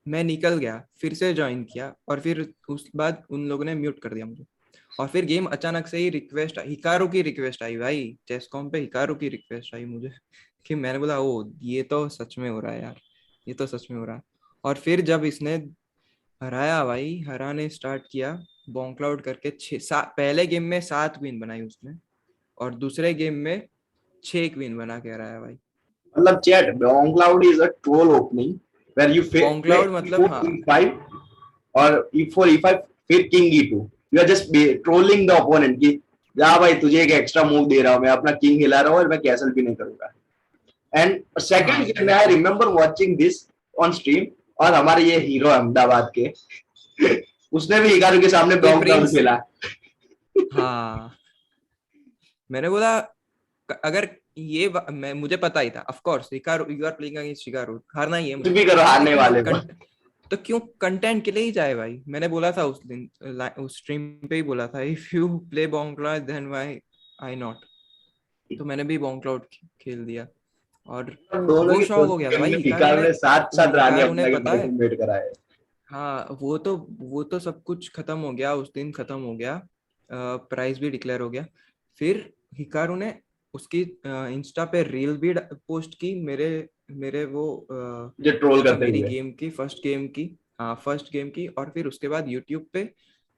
मैं निकल गया, फिर से ज्वाइन किया, और फिर उस बाद उन लोगों ने म्यूट कर दिया मुझे। और फिर गेम अचानक से ही रिक्वेस्ट, हिकारू की रिक्वेस्ट आई भाई, चेसकॉम पे हिकारू की रिक्वेस्ट आई मुझे, कि मैंने बोला ओ ये तो सच में हो रहा है यार, ये तो सच में हो रहा है। और फिर जब इसने हराया भाई, हराने स्टार्ट किया, बॉन्क्लाउड करके पहले गेम में 7 क्वीन बनाई उसने, और दूसरे गेम में 6 क्वीन बना के हराया भाई। मतलब chat bongcloud is a troll opening where you play bongcloud मतलब, e4 हाँ e5 और e4 e5 फिर king e2। You are just trolling the opponent कि जा भाई तुझे एक एक्स्ट्रा मूव दे रहा हूं, मैं अपना किंग हिला रहा हूं और मैं कैसल भी नहीं करूंगा। एंड हाँ सेकंड गेम में आई exactly. Remember watching this on stream. और हमारे ये हीरो अहमदाबाद के उसने भी हिकारू के सामने ये बॉन्ग क्लाउड प्रिंस, खेला। हाँ, मैंने बोला अगर मैं, मुझे पता ही था of course, Hikaru, you are playing against Hikaru, हारना ही है कुछ मुझे। भी करो तो हारने क्यों वाले को। तो क्यों कंटेंट के लिए ही जाए भाई। मैंने बोला था उस दिन, उस स्ट्रीम पे ही बोला था, if you play bongcloud then why I not. तो मैंने भी बॉन्क्लाउड खेल दिया, और दोनों वो की शौक हो गया दोस्ती था भाई। में हिकारू ने साथ साथ रानी हिकारू ने अपना के पता है, अल्टीमेट कराए। हाँ वो तो सब कुछ खत्म हो गया उस दिन, खत्म हो गया, प्राइस भी डिक्लेयर हो गया। फिर हिकारू ने उसकी इंस्टा पे रील भी पोस्ट की, मेरे मेरे वो जो ट्रोल मतलब करते मेरी हुए। गेम की, फर्स्ट गेम की, हाँ फर्स्ट गेम की। और फिर उसके बाद यूट्यूब पे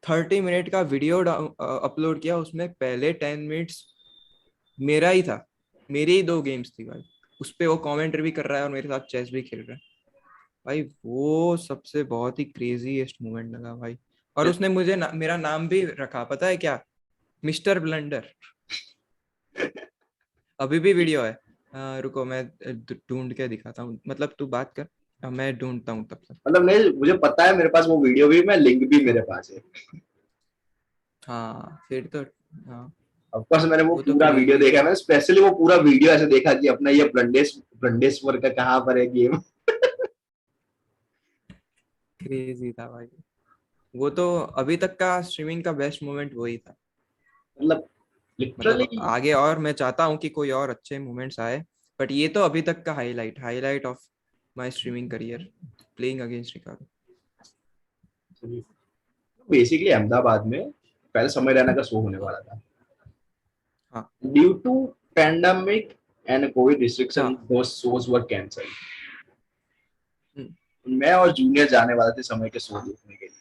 30 मिनट का वीडियो अपलोड किया, उसमें पहले 10 मिनट्स मेरा ही था, मेरी ही 2 गेम्स थी भाई। उस पे वो कमेंट्री भी कर रहा है और मेरे साथ चेस भी खेल रहा है भाई। वो सबसे बहुत ही क्रेजीएस्ट मोमेंट लगा भाई। और उसने मुझे मेरा नाम भी रखा, पता है क्या, मिस्टर ब्लंडर। अभी भी वीडियो है, रुको मैं ढूंढ के दिखाता हूँ, मतलब तू बात कर, मैं ढूंढता हूँ तब तक। मतलब नहीं, मुझे पता है, मेरे पास वो वीडियो भी, मैं लिंक भी मेरे पास है। हाँ फिर तो, हाँ ऑफ कोर्स मैंने वो वो तो पूरा वीडियो क्रेजी देखा है, था, मैंने स्पेशली वो पूरा वीडियो ऐसे देखा कि अपना ये ब्रंडेश्वर का कहाँ पर है गेम। क्रेजी था भाई। वो तो अभी तक का स्ट्रीमिंग का बेस्ट मोमेंट वही था। मतलब मतलब लिटरली आगे और मैं चाहता हूँ कि कोई और अच्छे मोमेंट्स आए, बट ये तो अभी तक का highlight of my streaming career, playing against Ricardo. Basically Ahmedabad में पहले समय रैना का शो होने वाला था। हाँ due to pandemic and covid restriction हाँ। Those shows were cancel. हम्म, मैं और जूनियर जाने वाले थे समय के शो देखने के लिए।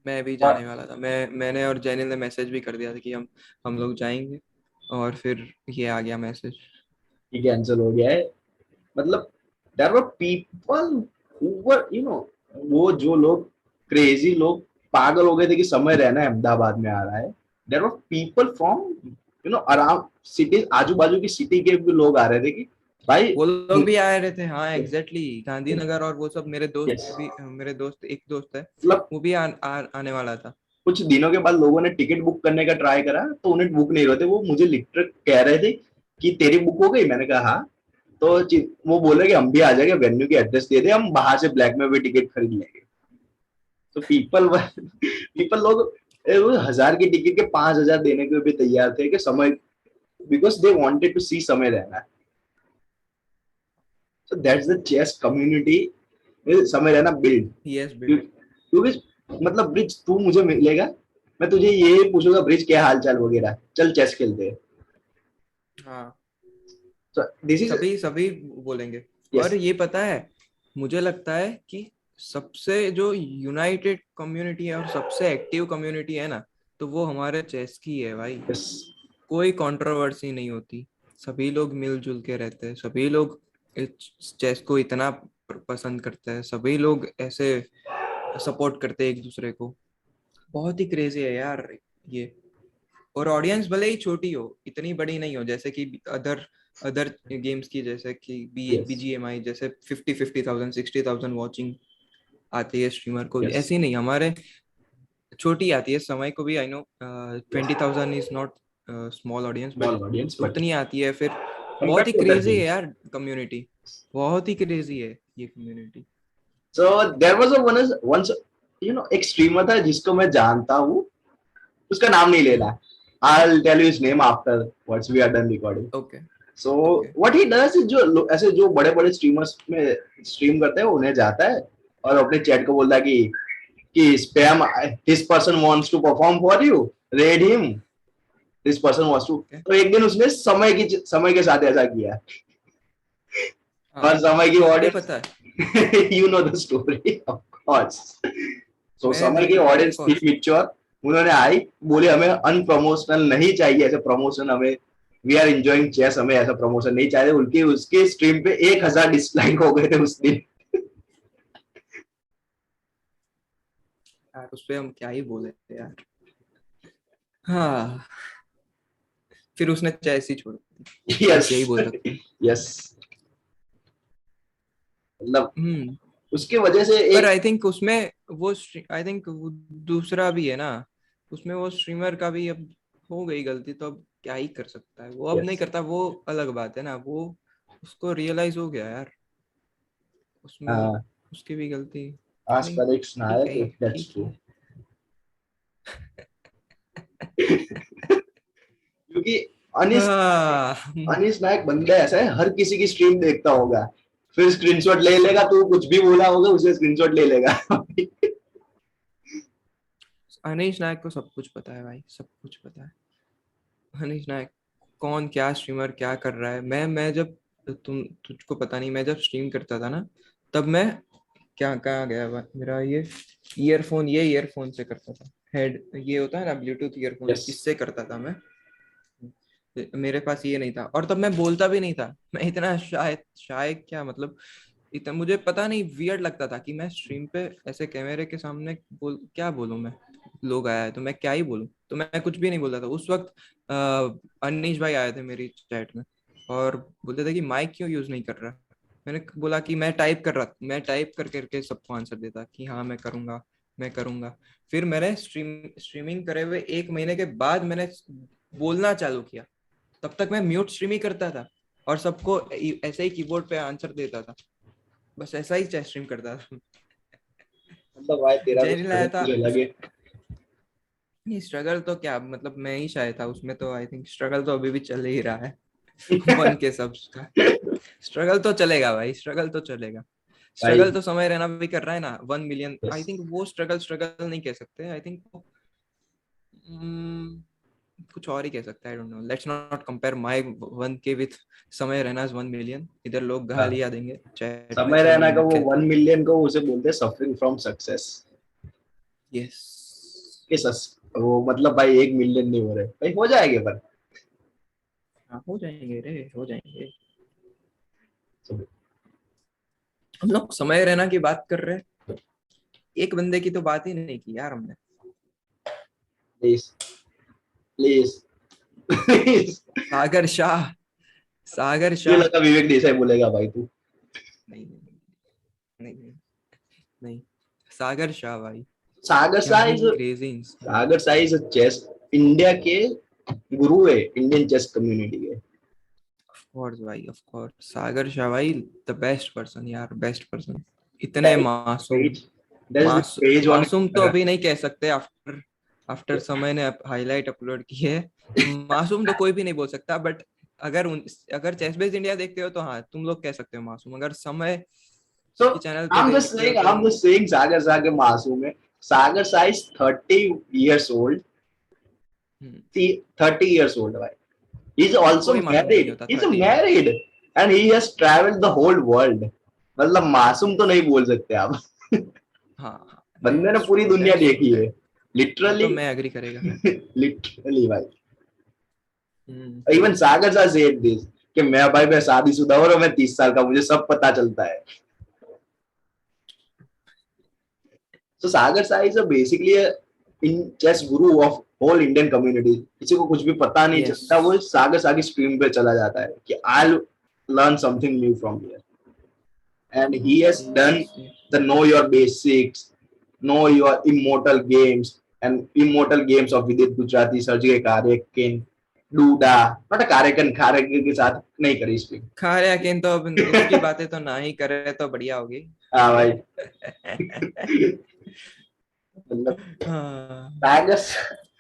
मैं भी और जाने वाला था, मैंने और जैनिल ने मैसेज भी कर दिया था कि हम लोग जाएंगे, और फिर ये आ गया मैसेज। ये कैंसिल हो गया है। मतलब there were people who were you know, वो जो लोग क्रेजी लोग पागल हो गए थे कि समय रहना अहमदाबाद में आ रहा है, there were people from around city, आजू बाजू की सिटी के भी लोग आ रहे थे कि भाई। वो लोग भी आ रहे थे, हाँ एग्जैक्टली गांधीनगर और वो सब। मेरे दोस्त यस, भी, मेरे दोस्त एक दोस्त है, मतलब वो भी आने वाला था। कुछ दिनों के बाद लोगों ने टिकट बुक करने का ट्राई करा तो उन्हें बुक नहीं होते, वो मुझे लिटरल कह रहे थे कि तेरी बुक हो गई, मैंने कहा हाँ। तो वो बोले कि हम भी आ जाएंगे, वेन्यू की एड्रेस दे दे, हम बाहर से ब्लैक में भी टिकट खरीद लेंगे। तो पीपल पीपल लोग वो 1,000 की टिकट के 5,000 देने के भी तैयार थे कि Samay, because they wanted to see Samay Raina. So that's the chess community, Samay Raina build. Yes build. क्योंकि मतलब ब्रिज तू मुझे मिलेगा, मैं तुझे ये पूछूंगा ब्रिज क्या हाल चाल वगैरह, चल चेस खेलते हैं। हाँ, सो दिस इज, सभी सभी बोलेंगे। यस, और ये पता है, मुझे लगता है कि सबसे जो यूनाइटेड कम्युनिटी है और सबसे एक्टिव कम्युनिटी है ना, तो वो हमारे चेस की है भाई। यस, कोई कंट्रोवर्सी नहीं होती, सभी लोग मिलजुल के रहते हैं, सभी लोग इस चेस को इतना पसंद करते हैं, सभी लोग ऐसे सपोर्ट करते हैं एक दूसरे को। बहुत ही क्रेजी है यार ये। और ऑडियंस भले ही छोटी हो, इतनी बड़ी नहीं हो जैसे कि अदर अदर गेम्स की, जैसे कि यस, बीजीएमआई जैसे 50,000 60,000 वॉचिंग आती है स्ट्रीमर को, यस, ऐसी नहीं हमारे छोटी आती है। समय को भी I know 20,000 is not small audience, but small audience but उतनी आती है फिर। बहुत कंपेयर ही टू अदर क्रेजी है गेम्स। यार कम्युनिटी, बहुत ही क्रेजी है ये community. So there was a once एक स्ट्रीमर था जिसको मैं जानता हूँ, उसका नाम नहीं लेना, I'll tell you his name after once we are done recording. Okay. So okay. what he does is ऐसे जो बड़े बड़े स्ट्रीमर्स में स्ट्रीम करते हैं उन्हें जाता है और अपने चैट को बोलता है कि spam, this person wants to perform for you, raid him, this person wants to. Okay. तो एक दिन उसने समय के साथ ऐसा किया हाँ, और समय की मुझे ऑडियंस, पता है। You know the story of course. So मैंने समय की देखी थी ऑफ ऑडियंस थी कोर्स। मिच्योर, उन्होंने आई बोले हमें अनप्रमोशनल नहीं चाहिए ऐसे प्रमोशन, हमें वी आर एंजॉइंग चेस, हमें ऐसा प्रमोशन नहीं चाहिए। उनकी उसके स्ट्रीम पे 1,000 डिसलाइक हो गए थे उस दिन। यार उस पे हम क्या ही बोले थे यार। हाँ, फिर उसने चेस ही छोड़ दी, यस, बस यही बोल सकते हैं। यस, मतलब हम्म। उसके वजह से पर एक, आई थिंक उसमें वो आई थिंक दूसरा भी है ना, उसमें वो स्ट्रीमर का भी अब हो गई गलती, तो अब क्या ही कर सकता है, वो अब नहीं यस, करता, वो अलग बात है ना। वो उसको रियलाइज हो गया यार, उसमें उसकी भी गलती। आज नहीं, पर एक ठीक नायक, है ये, दैट्स ठीक ट्रू। ही क्योंकि अनिस हाँ। अनिस नायक बंदा ऐसा है, हर किसी की स्ट्रीम देखता होगा, फिर स्क्रीनशॉट ले लेगा, तू कुछ भी बोला होगा उसे स्क्रीनशॉट ले लेगा। अनीश नायक को सब कुछ पता है भाई, सब कुछ पता है। अनीश नायक कौन, क्या स्ट्रीमर क्या कर रहा है। मैं जब, तुझको पता नहीं, मैं जब स्ट्रीम करता था ना, तब मैं क्या कहाँ गया मेरा ये ईयरफोन से करता था। हेड ये होता है ना ब्लूटूथ ईयरफोन, यस, इससे करता था मैं। मेरे पास ये नहीं था, और तब मैं बोलता भी नहीं था। मैं इतना शायद शायद क्या मतलब, इतना मुझे पता नहीं, वियर्ड लगता था कि मैं स्ट्रीम पे ऐसे कैमरे के सामने क्या बोलूं मैं। लोग आया है तो मैं क्या ही बोलूं, तो मैं कुछ भी नहीं बोलता था उस वक्त। अनीश भाई आए थे मेरी चैट में और बोलते थे कि माइक क्यों यूज नहीं कर रहा। मैंने बोला कि मैं टाइप कर करके सबको आंसर देता कि हाँ मैं करूंगा, मैं करूंगा। फिर मैंने स्ट्रीमिंग करे हुए 1 महीने के बाद मैंने बोलना चालू किया। तब तक मैं म्यूट स्ट्रीम ही करता था और सबको ऐसे ही कीबोर्ड पे आंसर देता था। बस ऐसा ही चेस स्ट्रीम करता था। मतलब भाई तेरा तो चैनल आया स्ट्रगल था मुझे लगे। नहीं, स्ट्रगल तो क्या मतलब, मैं ही शायद था उसमें, तो आई थिंक स्ट्रगल तो अभी भी चल ही रहा है। 1K सब्स का स्ट्रगल तो चलेगा भाई, स्ट्रगल तो चलेगा। भाई स्ट्रगल तो समय रहना भी कर रहा है ना, 1 मिलियन। यस, आई थिंक वो स्ट्रगल स्ट्रगल नहीं कह सकते, आई थिंक कुछ और ही कह सकता है। आई don't no, let's not compare my 1K with समय रैना's 1 मिलियन। इधर लोग गालियां देंगे चैट में, समय तो रैना नहीं का मैं वो कहता। 1 मिलियन को उसे बोलते हैं सफरिंग फ्रॉम सक्सेस। यस। कि सस वो मतलब भाई 1 मिलियन नहीं हो रहे भाई, हो जाएंगे हाँ हो जाएंगे रे, हो जाएंगे। पर हम लोग समय रैना की बात कर रहे हैं, एक बंदे की तो बात ही नहीं की यार हमने। Please please please. Sagar Shah. Sagar मुझे शाह। लगा विवेक देसाई बोलेगा भाई तू। नहीं नहीं नहीं नहीं। सागर शाह भाई। सागर क्या शाह ही इज, क्रेजी इंसान। सागर शाह इज चेस, इंडिया के गुरु है इंडियन चेस कम्युनिटी के। ऑफ कोर्स भाई, ऑफ कोर्स सागर शाह भाई, द बेस्ट पर्सन यार, बेस्ट पर्सन। इतने मासूम। Page, that is the page on मासूम तो अभी नहीं कह सकते, आफ्टर आफ्टर समय ने हाईलाइट अपलोड की है। मासूम तो कोई भी नहीं बोल सकता, बट अगर चेस बेस्ड इंडिया देखते हो तो हाँ तुम लोग कह सकते हो मासूम। अगर समय सो की चैनल पे आई एम जस्ट देखते हो सेइंग, तो I am just saying Sagar Shah के मासूम है। Sagar Shah is 30 years old, hmm, 30 years old भाई। He is also कोई मासूम नहीं married, होता he is 30 में। married and he has traveled the whole world। मतलब मासूम तो नहीं बोल सकते आप। हाँ हाँ, बंदे ने दैट्स पूरी ट्रू, दुनिया दैट्स ट्रू, देखी है, दैट वो लिटरली। तो मैं एग्री करेगा। लिटरली भाई। Hmm. Even Sagar Shah said this कि मैं भाई मैं शादीशुदा हूं और मैं 30 साल का, मुझे सब पता चलता है। So Sagar Sai is a basically a in chess guru of whole Indian community। किसी को कुछ भी पता नहीं यस चलता, वो सागर सागर स्ट्रीम पे चला जाता है कि I'll learn something new from here। And he has yes. done the know your basics, know your immortal games and immortal games of Vidit Gujrati, Sergey Karyakin, Duda, not a Karyakin, Karyakin के साथ नहीं करी stream. खारे Oaken तो अब उसकी बातें तो ना ही करे तो बढ़िया होगी। हाँ भाई। मतलब हाँ। Sagar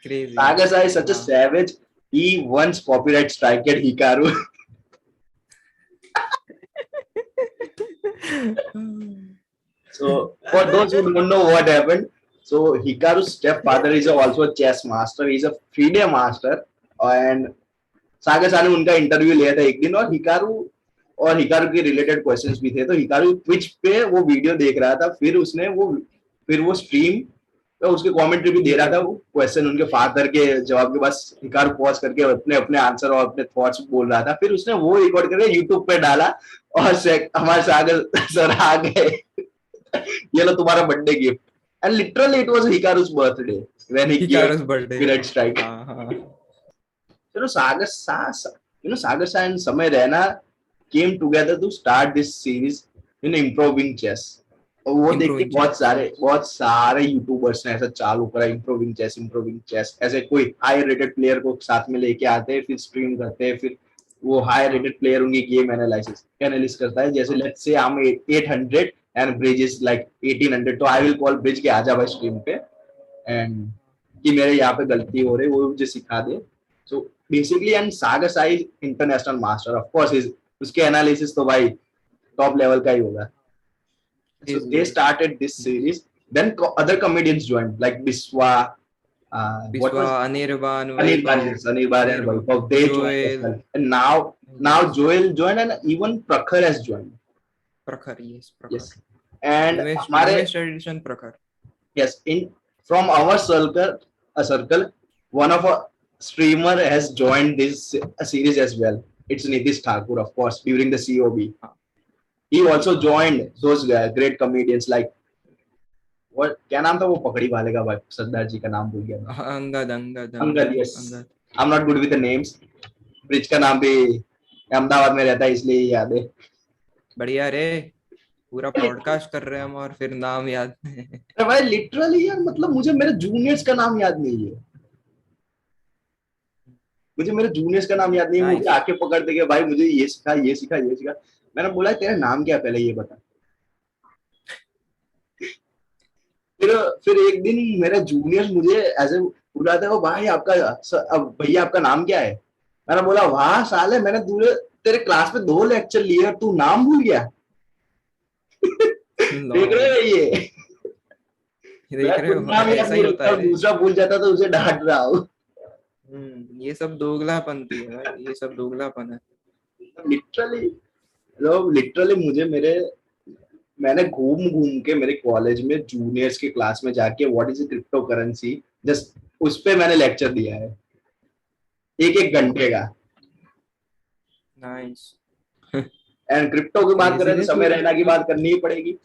crazy. Sagar Sai is such a हाँ। savage। He once copyright striked Hikaru। So for those who don't know what happened, so Hikaru's stepfather is also a chess master. He's a FIDE master, and सागर शाह ने उनका interview लिया था एक दिन, और Hikaru के related questions भी थे। तो हिकारू ट्विच पे वो वीडियो देख रहा था, फिर वो स्ट्रीम तो उसके कमेंट्री भी दे रहा था। वो क्वेश्चन उनके फादर के जवाब के बाद हिकारू पॉज करके अपने अपने आंसर और अपने थॉट्स बोल रहा था। फिर उसने वो रिकॉर्ड करके यूट्यूब पे डाला और हमारे सागर सर आ गए, ये लो तुम्हारा birthday gift. And literally it was Hikaru's birthday when he give Hikaru's birthday. Period strike. हाँ हाँ। You know, Sagar Sai and Samay Raina came together to start this series in improving chess। और वो देख के improving chess, yes. बहुत सारे YouTubers ने ऐसा चालू करा, इम्प्रोविंग चेस ऐसे कोई हाई रेटेड प्लेयर को साथ में लेके आते हैं, फिर स्ट्रीम करते हैं, फिर वो हाई हाँ रेटेड प्लेयर उनकी गेम एनालिस करता है। जैसे हाँ। लेट्स से हम 800 एंड ब्रिज इज लाइक 1800, तो आई विल कॉल ब्रिज के आजा भाई स्ट्रीम पे, एंड कि मेरे यहाँ पे गलती हो रही है वो मुझे सिखा दे। सो बेसिकली एंड सागर साई international master of course is, उसके एनालिसिस तो भाई टॉप लेवल का ही होगा। So क्रेजी they भाई। started this series, then other comedians joined like Biswa, what Biswa, was Anirban, Anirban, Vaibhav. yes, Anirban and Anirban, Vaibhav, they joined as Joel. well, and now yes. Joel joined and even Prakhar has joined। प्रखर, yes प्रखर। Yes, and newest हमारे, newest addition प्रखर। yes, in from our circle, a circle, one of our streamer has joined this series as well। It's Nitish Thakur, of course, during the COB। हाँ He also हाँ। joined yes. those great comedians like what क्या नाम था वो पकड़ी वाले का, भाई सरदार जी का नाम भूल गया मैं। Angad Angad Angad, Angad yes. Angad. I am not good with the names. Bridge का नाम भी अहमदाबाद में रहता है इसलिए याद है। बढ़िया रे। पूरा पॉडकास्ट कर रहे हैं हम और फिर नाम याद नहीं। अरे भाई लिटरली यार, मतलब मुझे मेरे जूनियर्स का नाम याद नहीं है। मुझे मेरे जूनियर्स का नाम याद नहीं है, मुझे नाइस। आके पकड़ देंगे भाई मुझे ये सिखा ये सिखा ये सिखा। मैंने बोला तेरा नाम क्या है पहले ये बता। फिर फिर एक दिन मेरा जूनियर मुझे ऐसे बुलाते हैं, भाई आपका अब भैया आपका नाम क्या है। मैंने बोला वाह साले, मैंने तुझे तेरे क्लास में 2 लेक्चर लिए और तू नाम भूल गया। देख रहे लॉल। हो ये, मैं देख रहे खुद हो, नाम याद ऐसा नहीं ही होता रखता है और रे। दूसरा भूल जाता तो उसे डांट रहा हूँ। ये सब दोगलापंती है भाई, ये सब दोगलापन है। लिटरली, लोग लिटरली मुझे मेरे, मैंने घूम घूम के मेरे कॉलेज में जूनियर्स के क्लास में जाके what is crypto currency, just उस पे मैंने लेक्चर दिया है 1 1 घंटे का। नाइस। एंड क्रिप्टो की बात करें तो क्रेजीनेस समय रैना की बात करनी ही पड़ेगी.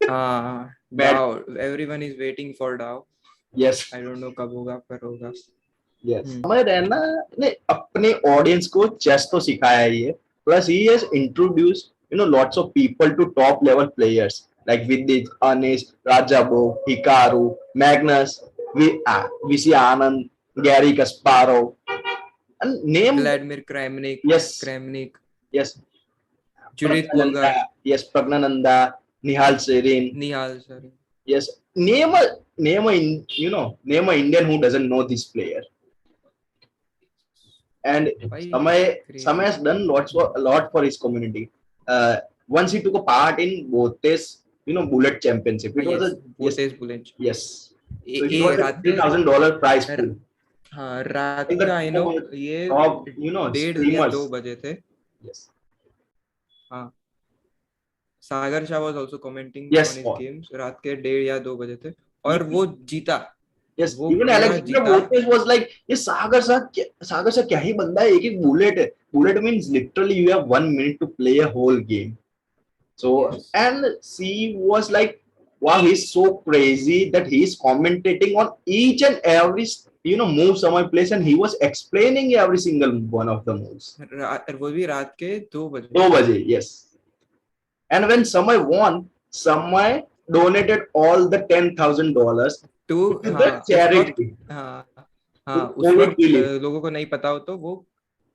हाँ, बैट. डाउ, एवरीवन इज वेटिंग फॉर डाउ. यस. आई डोंट नो कब होगा, पर होगा. यस, हम्म. समय रैना ने अपने ऑडियंस को चेस तो सिखाया ही है, plus he has introduced lots of people to top level players like Vidit, Anish, Rajabov, Hikaru, Magnus, Vishy Anand, Garry Kasparov, and name. Vladimir Kramnik. Yes. Kramnik. Yes. Judith Pragnananda. Polgar. Yes, Pragnananda, Nihal Serin. Nihal Sarin. Yes, name a Indian who doesn't know this player. And भाई Samay crazy. has done a lot for his community. Once he took a part in both this, bullet championship. It was yes, a yes, Botez bullet. yes. A, So it a was a रात के $3,000 prize pool. हाँ, रात And the का I know top, ये top 1:30 या 2 streamers. बजे थे. Yes. हाँ, Sagar Shah was also commenting on Yes. His games रात के 1:30 या 2 बजे थे, और वो जीता. Yes, वो even पूरा Alexander जीता. Voltes was like, ये सागर सा क्या ही बंदा है, एक बुलेट है. Bullet means literally you have 1 minute to play a whole game. So yes. and she was like, wow, he's so crazy that he's commentating on each and every move someone plays, and he was explaining every single one of the moves. वो भी रात के 2 बजे. 2 बजे, yes. And when Samay won, Samay donated all the $10,000 to to the हाँ उस वक्त. charity. हाँ To हाँ, उस COVID वक्त relief. लोगों को नहीं पता हो तो वो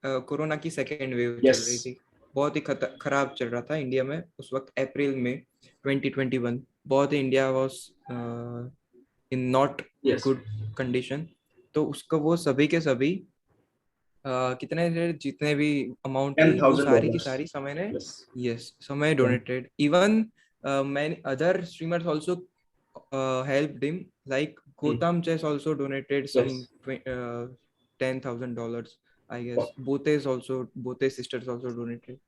कोरोना की सेकेंड वेव चल रही Yes. थी. बहुत ही खराब चल रहा था इंडिया में उस वक्त. अप्रैल में 2021 बहुत ही India was in not Yes. Good condition. तो उसको वो सभी के सभी कितने जितने भी अमाउंट ten थी वो thousand सारी की dollars. सारी समय ने. Yes. यस, समय donated. Even many other streamers also helped him, like Gotham Chess also donated some Yes. $10,000, I guess. Both sisters also donated.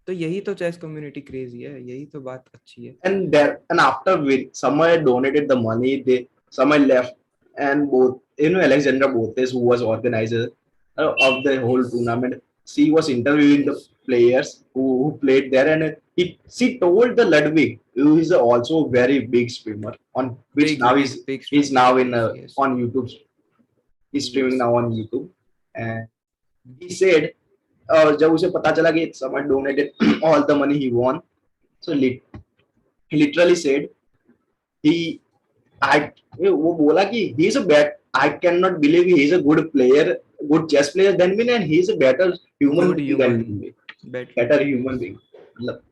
तो यही तो चेस कम्युनिटी क्रेजी है, यही तो बात अच्छी है. And after somebody donated the money, somebody left, and both Alexandra Botez, who was organizer of the whole tournament, she was interviewing the Yes. players who played there, and she told the Ludwig, who is also a very big streamer on which now Big he's now in yes. on YouTube. He's streaming Yes. now on YouTube, and he said, और जब उसे पता चला कि someone donated all the money he won, so he literally said he I वो बोला कि he is a bad, I cannot believe he is a good player, good chess player than me, and he is a better human Good being than human. me, Better better human. human being. मतलब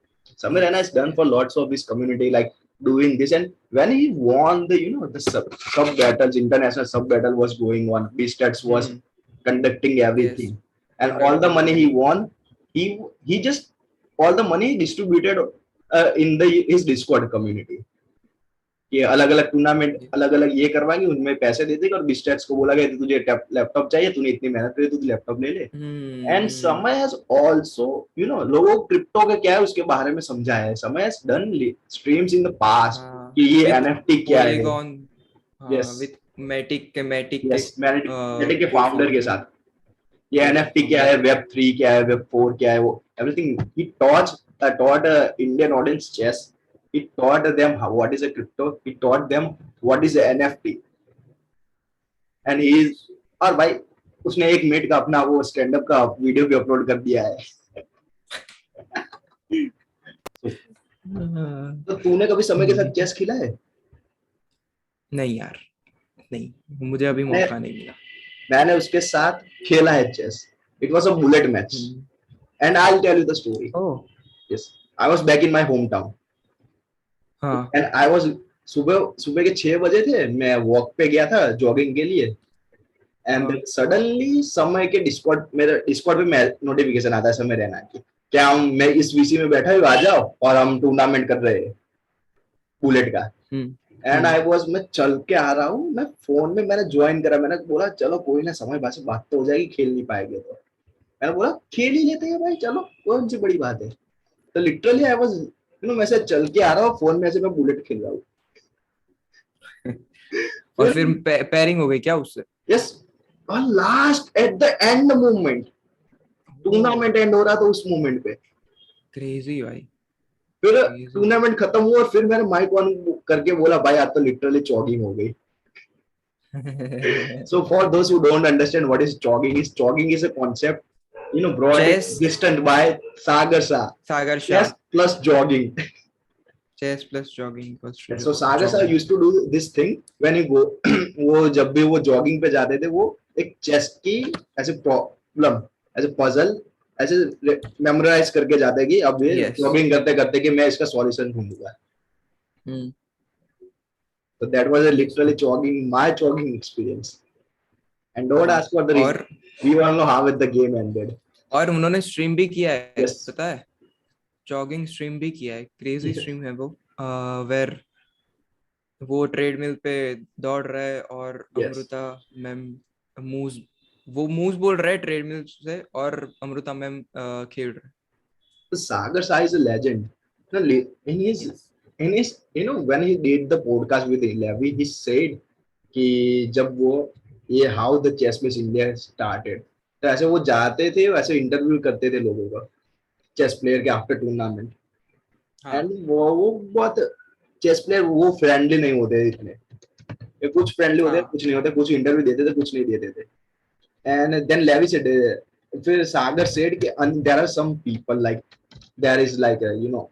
Samir Raina has done for lots of this community, like doing this, and when he won the the sub battles, international sub battle was going on, Beastats was conducting Yes. everything, and all the money he won, he just all the money distributed in his Discord community. ये अलग अलग tournament अलग अलग ये करवाएंगे, उनमें पैसे दे देगा, और बिस्टेक्स को बोला गया तुझे लैपटॉप चाहिए, तूने इतनी मेहनत करी, तू लैपटॉप ले ले. एंड समय हैज आल्सो लोगों को क्रिप्टो का क्या है उसके बारे में समझाया है. Samay has done streams in the past कि ये एनएफटी क्या है. Polygon, यस, with Matic यस, मैटिक के फाउंडर के co-founder. साथ ये एनएफटी क्या है, वेब 3 क्या है, वेब 4 क्या है, वो एवरीथिंग ही taught Indian audience chess. He taught them what is a crypto. He taught them what is a NFT. And he is, और भाई उसने 1 मिनट का अपना वो स्टैंड अप का वीडियो भी अपलोड कर दिया है. तो तूने कभी समय के साथ चेस खेला है? नहीं यार, नहीं, मुझे अभी मौका नहीं मिला. मैंने उसके साथ खेला है chess. It was a bullet match. And I'll tell you the story. Oh. Yes, I was back in my hometown. हाँ. And I was सुबह के 6 बजे थे, मैं वॉक पे गया था जॉगिंग के लिए. एंड सडनली समय के मेरे डिस्कॉर्ड पे मैं नोटिफिकेशन आता है समय रहना की क्या मैं इस वीसी में बैठा हूँ, आ जाओ, और हम टूर्नामेंट कर रहे हैं बुलेट का. एंड आई वाज, मैं चल के आ रहा हूँ, मैं फोन में मैंने ज्वाइन करा. मैंने बोला चलो कोई ना, समय से बात तो हो जाएगी, खेल नहीं पाएंगे तो. मैंने बोला खेल ही लेते हैं भाई, चलो कौन सी बड़ी बात है. तो लिटरली आई वाज मैं ऐसे चल के आ रहा हूँ, फोन में ऐसे मैं बुलेट खेल रहा हूँ. और फिर पेयरिंग हो गई क्या उससे? यस, और last at the end moment, tournament and हो रहा था उस मोमेंट पे क्रेजी भाई, फिर क्रेजी। टूर्नामेंट खत्म हुआ और फिर मैंने माइक ऑन करके बोला भाई आज तो लिटरली जॉगिंग हो गई. So for those who don't understand what is jogging is a concept, brought in chess, existence by Sagar Shah. Sagar Shah, Chess plus jogging. Chess plus jogging equals to So Sagar Shah jogging. used to do this thing when he go, वो जब भी वो jogging पे जाते थे वो एक chess की ऐसे प्रॉब्लम, ऐसे पजल, ऐसे मेमोराइज करके जाते कि अब ये यस। जॉगिंग करते करते कि मैं इसका सॉल्यूशन ढूंढूंगा. हम्म। So that was a literally my jogging experience. And don't हाँ, ask for the reason. और We all know how the game ended. उन्होंने स्ट्रीम भी किया है, Yes. पता है? जॉगिंग स्ट्रीम भी किया है, क्रेजी स्ट्रीम है वो, वेर वो ट्रेडमिल पे दौड़ रहा है और Yes. अमृता मैम मूव, वो मूव्स बोल रहा है ट्रेडमिल से, और अमृता मैम खेल रहे The Sagar Sai is a legend. No, In his, हैं। when he did the podcast with Levi, he said कि जब वो ये how the chess Miss India started, तो ऐसे वो जाते थे वैसे इंटरव्यू करते थे लोगों का, चेस प्लेयर के आफ्टर टूर्नामेंट. हाँ एंड वो बहुत चेस प्लेयर वो फ्रेंडली नहीं होते इतने, ये कुछ फ्रेंडली होते हाँ कुछ नहीं होते, कुछ इंटरव्यू देते थे कुछ नहीं देते थे. And then Levi said, फिर सागर said कि there are some people like there is like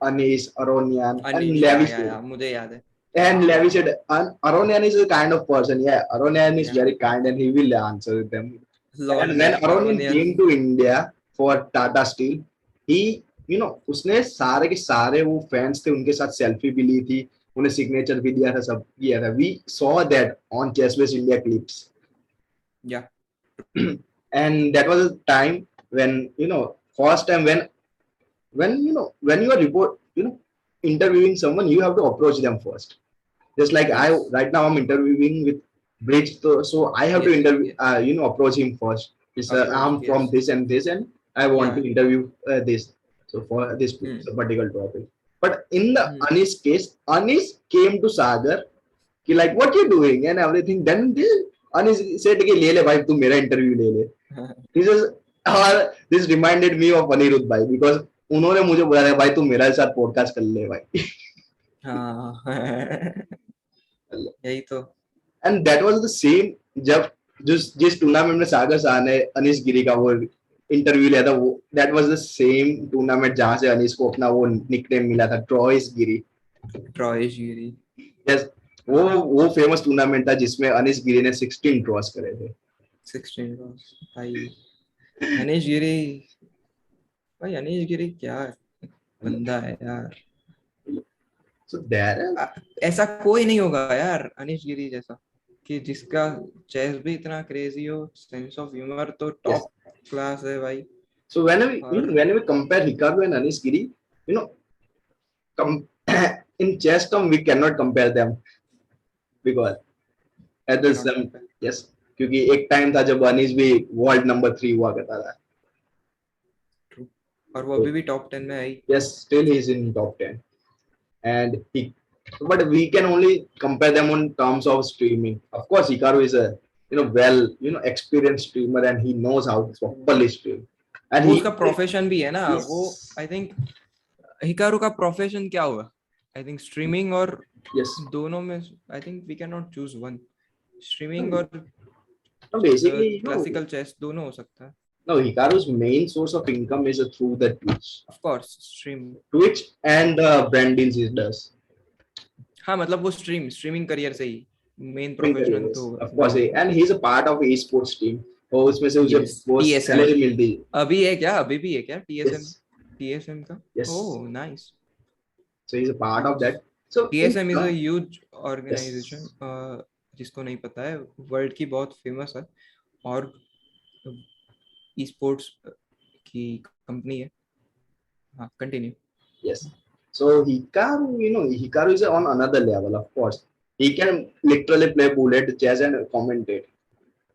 Anis, Aronian, and Anish, Levi said, या मुझे याद है। and Levi said, Aronian is a kind of person, yeah, Aronian is या very kind and he will answer them. Lol And when Aronian Aronian. came to India for Tata Steel, he, उसने सारे के सारे वो fans थे उनके साथ selfie भी ली थी, उन्हें सिग्नेचर भी दिया था, सब किया था. We saw that on Chessbase India clips. या And that was a time when first time when when you are interviewing someone, you have to approach them first. Just like I yes right now I'm interviewing with Bridge, so I have to yes interview yes approach him first. It's, approach, I'm from yes this and this and I want या। to interview this, so for this hmm particular topic. But in the hmm. Anis case, Anis came to Sagar कि like what you doing and everything. Then this Anis said कि ले ले भाई तू मेरा interview ले ले. This is this reminded me of Anirudh भाई because उन्होंने मुझे बोला था भाई तू मेरे साथ पॉडकास्ट कर ले भाई. हाँ यही तो। And that was the same जब जिस टूर्नामेंट में सागर शाह ने अनीश गिरी का वो इंटरव्यू लिया था, वो that was the same tournament जहां से अनीश को अपना वो निकनेम मिला था, ट्रॉयस गिरी. ट्रॉयश गिरी। यस. वो फेमस टूर्नामेंट था जिसमें अनीश गिरी ने 16 ड्रॉस करे थे. 16 भाई, अनीश गिरी, भाई अनीश गिरी क्या बंदा है यार। सो देयर ऐसा कोई नहीं होगा यार अनीश गिरी जैसा, कि जिसका चेस भी इतना क्रेजी हो, सेंस ऑफ ह्यूमर तो यस. टॉप क्लास है भाई। सो और when we compare Hikaru and Anish Giri, you know com- in chess term we cannot compare them because at the cannot same, compare. yes, क्योंकि एक time था जब अनीश भी world number 3 हुआ करता था. ट्रू, और वो So, अभी भी टॉप 10 में आई। yes, still he is in top 10 and he, but we can only compare them on terms of streaming. Of course Hikaru is a well experienced streamer and he knows how to properly stream and वो he, उसका profession भी है ना वो। yes, I think Hikaru का profession क्या हुआ, I think streaming, और yes. दोनों में I think we can not choose one, streaming और No, basically क्लासिकल चेस दोनों हो सकता है। no, Hikaru's main source of income is through the of course stream. Twitch and the brand deals he does. हाँ मतलब वो streaming career से ही main Main career, professional yes. तो Of वही course, होगा। and he's a part of esports team. और उसमें से उसे यस वो टीएसएम, सैलरी मिलती है. अभी है क्या, अभी भी है क्या टीएसएम, Yes, टीएसएम का? yes. Oh nice. So he's a part of that. So in TSM is a some, huge yes. Organisation, जिसको नहीं पता है, वर्ल्ड की बहुत फेमस है और ई स्पोर्ट्स की कंपनी है। हाँ continue. Yes. So Hikaru, Hikaru is on another level, of course. He can literally play bullet chess and commentate.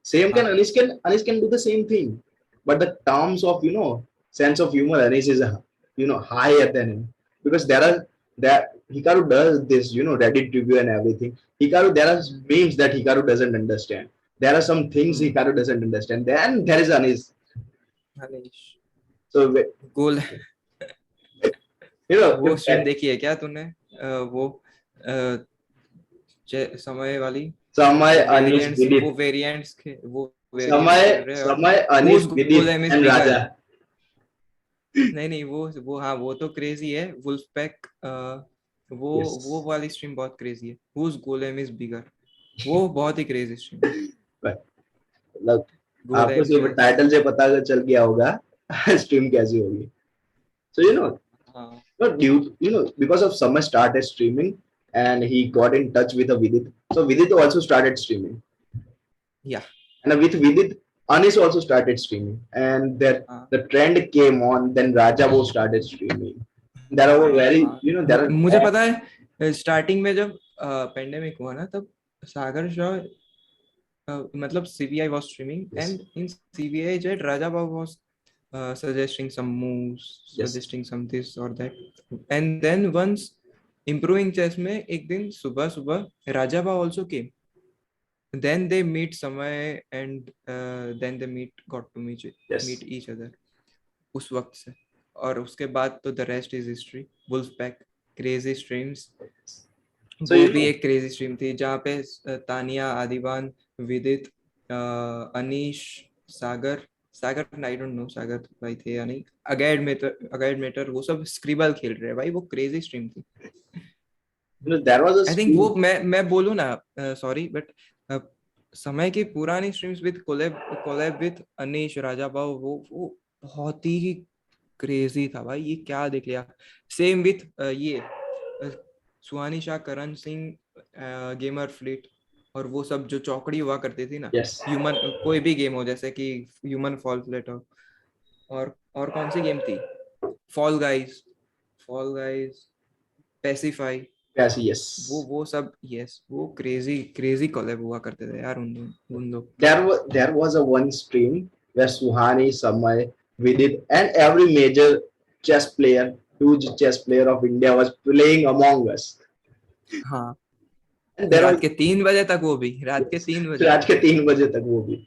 Same can हाँ Anish can do the same thing. But the terms of sense of humor, Anish is higher than him. Because there are that Hikaru does this, Reddit review and everything. Hikaru, there are memes that Hikaru doesn't understand. There are some things Hikaru doesn't understand. Then there is Anish. Anish So goal You know, वो stream देखी है क्या तूने? वो समय वाली, समय, Anish, variants, वो विदित, वेरिएंट्स वो वेरिएंट्स समय, खेल रहे हैं, और समय, अनीश, हुज विदित गोलेम इज एंड बिगर। राजा। नहीं नहीं, वो हाँ वो तो क्रेजी है, वुल्फ पैक। यस, वो वाली स्ट्रीम बहुत क्रेजी है, हुज गोलेम इज बिगर। वो बहुत ही क्रेजी स्ट्रीम है। मतलब आपको गोलेम, सिर्फ यस। टाइटल से पता चल गया होगा स्ट्रीम कैसी होगी। सो यू नो, हाँ not due, you know, because of Summer started streaming and he got in touch with a Vidit. So Vidit also started streaming, या and with Vidit, Anish also started streaming, and that हाँ the trend came on. Then Rajabo started streaming. There are very, हाँ, you know, there are मुझे पता है starting में जब pandemic हुआ ना, तब सागर शाह, मतलब CBI was streaming, yes, and in CBI Jet Raja Bab was suggesting some moves, yes, suggesting some this or that, and then once improving chess में एक दिन सुबह सुबह Raja Bab also came, then they meet Samay, and then they got to meet yes. each other उस वक्त से। और उसके बाद तो the rest is history. Wolf pack, crazy streams, So वो you भी know, एक क्रेजी स्ट्रीम थी जहाँ पे Tania, Adhiban, Vidit, Anish, Sagar, Sagar I don't know Sagar भाई थे या नहीं, अगैड मेटर, वो सब स्क्रिबल खेल रहे हैं भाई, वो क्रेजी स्ट्रीम थी। there was a I think वो stream. मैं बोलूँ ना, सॉरी बट समय की पुरानी streams with collab collab with Anish Rajabov, वो बहुत ही क्रेजी था भाई, ये क्या देख लिया। सेम विथ ये सुहानी शाह, करण सिंह, गेमर फ्लीट, और वो सब जो चौकड़ी हुआ करती थी ना, Yes. ह्यूमन, कोई भी गेम हो जैसे कि ह्यूमन फॉल फ्लैट हो, और कौन सी गेम थी, fall guys, fall guys, pacify, Yes. Yes. वो सब, यस, वो क्रेजी क्रेजी कॉलेब हुआ करते थे यार उन लोग के। There was a one stream where Suhani, Samay, Vidit, and every major chess player, huge chess player of India was playing Among Us. हाँ, And there रात was के 3 बजे तक, वो भी रात के 3 बजे रात तक। के 3 बजे तक वो भी.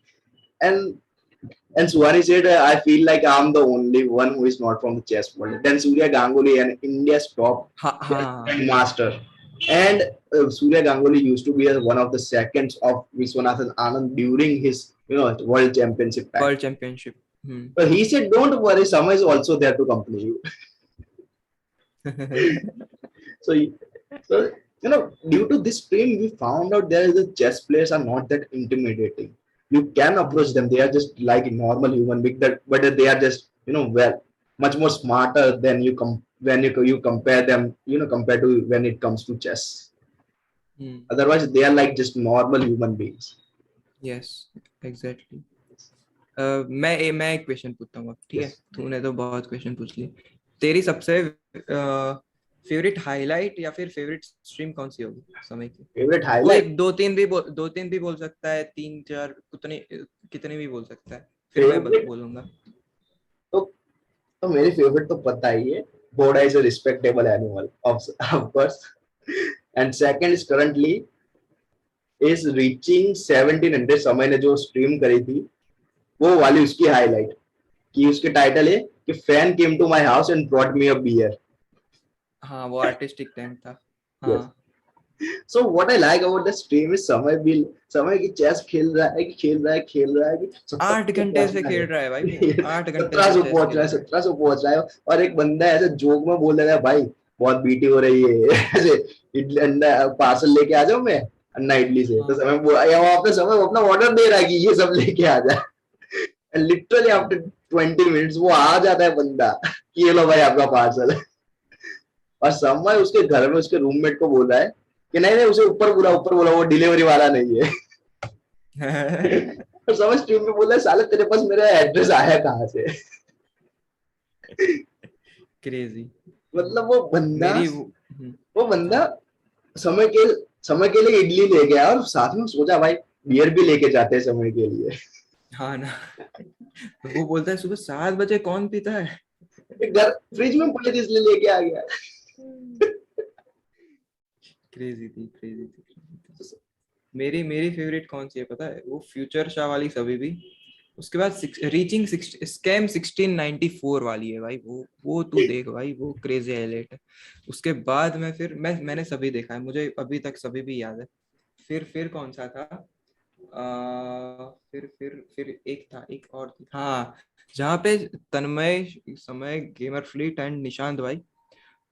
And Suhani said, I feel like I'm the only one who is not from the chess world. Then Surya Ganguly, and India's top हाँ हाँ, master. And Surya Ganguly used to be one of the seconds of Viswanathan Anand during his, world championship time. World championship. But he said, don't worry, Sama is also there to accompany you. So, so, due to this stream, we found out there is the chess players are not that intimidating. You can approach them; they are just like normal human being. But they are just, well, much more smarter than when you compare them. Compared to when it comes to chess. Otherwise, they are like just normal human beings. Yes, exactly. मैं एक question पूछता हूँ अब, ठीक है? Yes. तूने तो बहुत क्वेश्चन पूछ लिए। तेरी सबसे फेवरेट हाईलाइट या फिर फेवरेट स्ट्रीम कौन सी होगी समय की? Favorite कोई highlight. दो तीन भी बोल सकता है, तीन चार, कितने कितने भी बोल सकता है, फिर मैं Favorite. बोलूंगा। तो तो मेरी फेवरेट तो पता ही है. घोड़ा is a respectable animal, of course. And second is currently is reaching 1700. समय ने जो स्ट्रीम करी थी वो वाली उसकी हाईलाइट, कि उसके टाइटल है कि fan came to my house and brought me a beer. हाँ, वो आर्टिस्टिक टैंक था। यस. हाँ, so what I like about the stream is Samay की चेस खेल रहा है कि 17 8 पे घंटे से पहुंचना है. खेल रहा है भाई, वो 8 घंटे से 1700 चेस पहुंच रहा खेल है, रहा है। 1700 पहुंच रहा है. और एक बंदा ऐसे जोक में बोल रहा है, भाई बहुत बीटी हो रही है. ऐसे इडली अंडा पार्सल लेके आ जाओ मैं अन्ना इडली से. तो हाँ वहां पे समय अपना ऑर्डर दे रहा है कि ये सब लेके आ जा. लिटरली आफ्टर 20 मिनट्स वो आ जाता है बंदा कि ये लो भाई आपका पार्सल. और समय उसके घर में उसके रूममेट को बोल रहा है कि नहीं नहीं उसे ऊपर बोला वो डिलीवरी वाला नहीं है. और समझ टीम में बोला, साले तेरे पास मेरा एड्रेस आया कहाँ से. क्रेजी। मतलब वो बंदा मेरी वो बंदा हाँ समय के समय के लिए इडली ले गया और साथ में सोचा भाई बियर भी लेके जाते हैं समय के लिए. हाँ ना, वो बोलता है सुबह 7 बजे कौन पीता है। एक घर फ्रिज में पड़े थे इसलिए लेके आ गया. क्रेजी थी। मेरी मेरी फेवरेट कौन सी है पता है? वो फ्यूचर शाह वाली सभी भी, उसके बाद रीचिंग स्कैम 1694 वाली है भाई, वो तू देख भाई, वो क्रेजी हाईलाइट है। उसके बाद मैं फिर मैंने सभी देखा है, मुझे अभी तक सभी भी याद है। फिर कौन सा था, फिर एक था, एक और थी हाँ, जहाँ पे तन्मय, समय, गेमर फ्लीट एंड निशांत भाई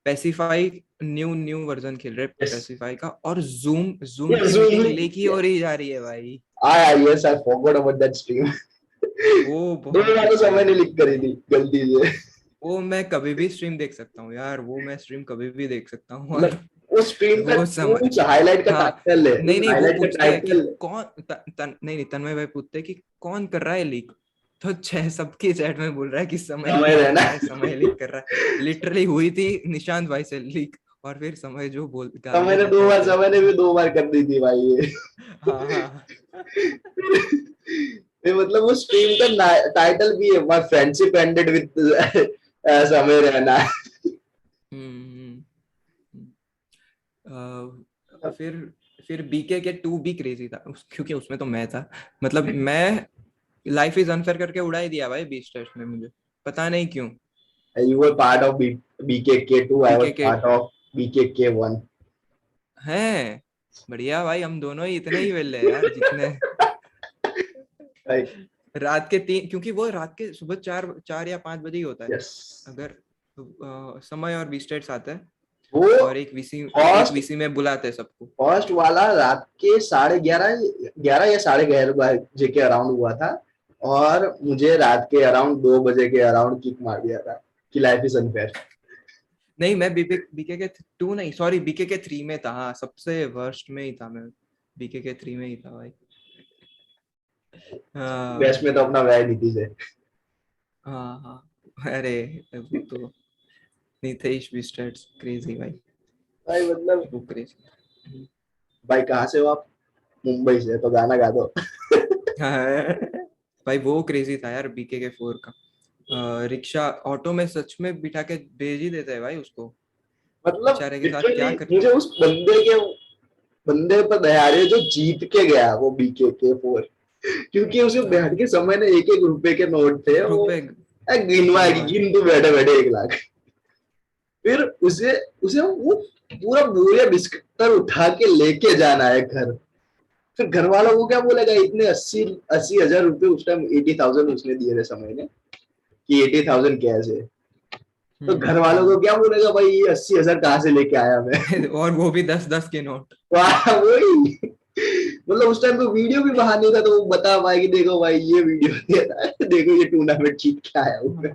पेसिफाई न्यू न्यू वर्जन खेल रहे यस, पेसिफाई का, और जूम जूम ये की Zoom मीटिंग में, लेके हो रही जा रही है भाई। Yes I forgot about that stream. वो दो बहुत बार तो समय क्रेजी नहीं है लिख करी भाई। थी गलती से। वो मैं कभी भी स्ट्रीम देख सकता हूँ यार, वो मैं स्ट्रीम कभी भी देख सकता हूँ। और मतलब उस स्ट्रीम का वो समय, उस हाईलाइट का हाँ, टाइटल है, नहीं उस नहीं, वो हाईलाइट का पूछते हैं कि टाइटल। कौन नहीं नहीं, तन्मय भाई पूछते हैं कि कौन कर रहा है लीक, तो छह सबके चैट में बोल रहा है कि समय समय लीक कर रहना। रहा है, समय लीक कर रहा है। लिटरली हुई थी निशांत भाई से लीक, और फिर समय जो बोल गालियां देता है चैट समय ने में। भी 2 बार कर दी थी भाई ये। हाँ हाँ। ये मतलब वो स्ट्रीम का टाइटल भी है, माय फ्रेंडशिप एंडेड विद समय रहना। हम्म। फिर बीके के 2 भी क्रेजी था क्योंकि उसमें तो मैं था, मतलब मैं लाइफ इज अनफेयर करके उड़ा ही दिया भाई 20 टेस्ट में, मुझे पता नहीं क्यों। You were part of BKK2, I was BK के part of BKK1. हैं, बढ़िया भाई, हम दोनों ही इतने ही वेले हैं यार जितने। Right? रात के 3, क्योंकि वो रात के सुबह 4 4 या 5 बजे ही होता है। Yes. अगर समय और 20 टेस्ट आता है, वो और एक फर्स्ट वीसी में बुलाते हैं सबको। फर्स्ट वाला रात के 11:30, 11 या 11:30 बजे के अराउंड हुआ था। और मुझे रात के अराउंड 2 बजे के अराउंड किक मार दिया था कि लाइफ इज अनफेयर। नहीं, मैं बीके के 2 नहीं, सॉरी, बीके के 3 में था, हाँ, सबसे वर्स्ट में ही था मैं, बीके के 3 में ही था भाई। वेस्ट हाँ में तो अपना वह नीति से। हाँ हाँ, अरे वो तो नितेश बिस्टेट्स क्रेजी भाई, भाई मतलब, वो क्रेजी। भाई कहाँ से हो आप? मुंबई से, तो गाना गा दो। हाँ, भाई वो क्रेजी था यार बीके के 4 का। रिक्शा ऑटो में सच में बिठा के भेज ही देते हैं भाई उसको, मतलब बेचारे के साथ क्या लिटरली कर। मुझे उस बंदे पर दया आ रही है जो जीत के गया वो BKK4। क्योंकि उसे बैठ हाँ, के समय ने 1-1 रुपए के नोट थे वो, रुपए गिनवा गिनवाए। गिन तू बैठे बैठे 1 लाख। फिर उसे उसे वो पूरा बोरिया बिस्किट उठा के लेके जाना है घर। फिर घर वालों को क्या बोलेगा, इतने 80,000 रुपए उस टाइम 80,000 उसने दिए थे समय ने, कि 80,000 कैश है। तो घर वालों को क्या बोलेगा, भाई ये 80,000 कहाँ से लेके आया मैं। और वो भी 10 10 के नोट। वही, मतलब उस टाइम तो वीडियो भी बाहर नहीं था, तो वो बता पाए कि देखो भाई ये वीडियो दे रहा है, देखो ये टूर्नामेंट जीत के आया हूँ मैं।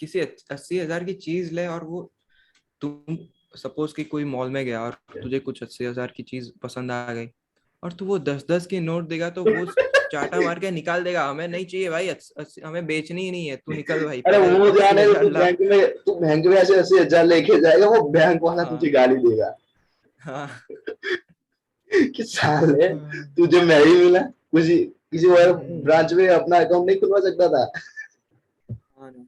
किसी 80,000 की चीज ले, और वो तुम सपोज कि कोई मॉल में गया और तुझे कुछ 80,000 की चीज पसंद आ गई, और तू वो 10 10 की नोट देगा, तो वो चाटा मार के निकाल देगा, हमें नहीं चाहिए भाई, हमें बेचनी ही नहीं है, तू निकल भाई, अरे पहले वो अस्सी जाने हजार ला। तू बैंक में ऐसे 80,000 लेके जाएगा, वो बैंक वाला तुझे हाँ गाली देगा हाँ कि साले हाँ। तुझे मैं ही मिला, किसी किसी और हम्म, ब्रांच में अपना अकाउंट नहीं खुलवा सकता था। हाँ ना,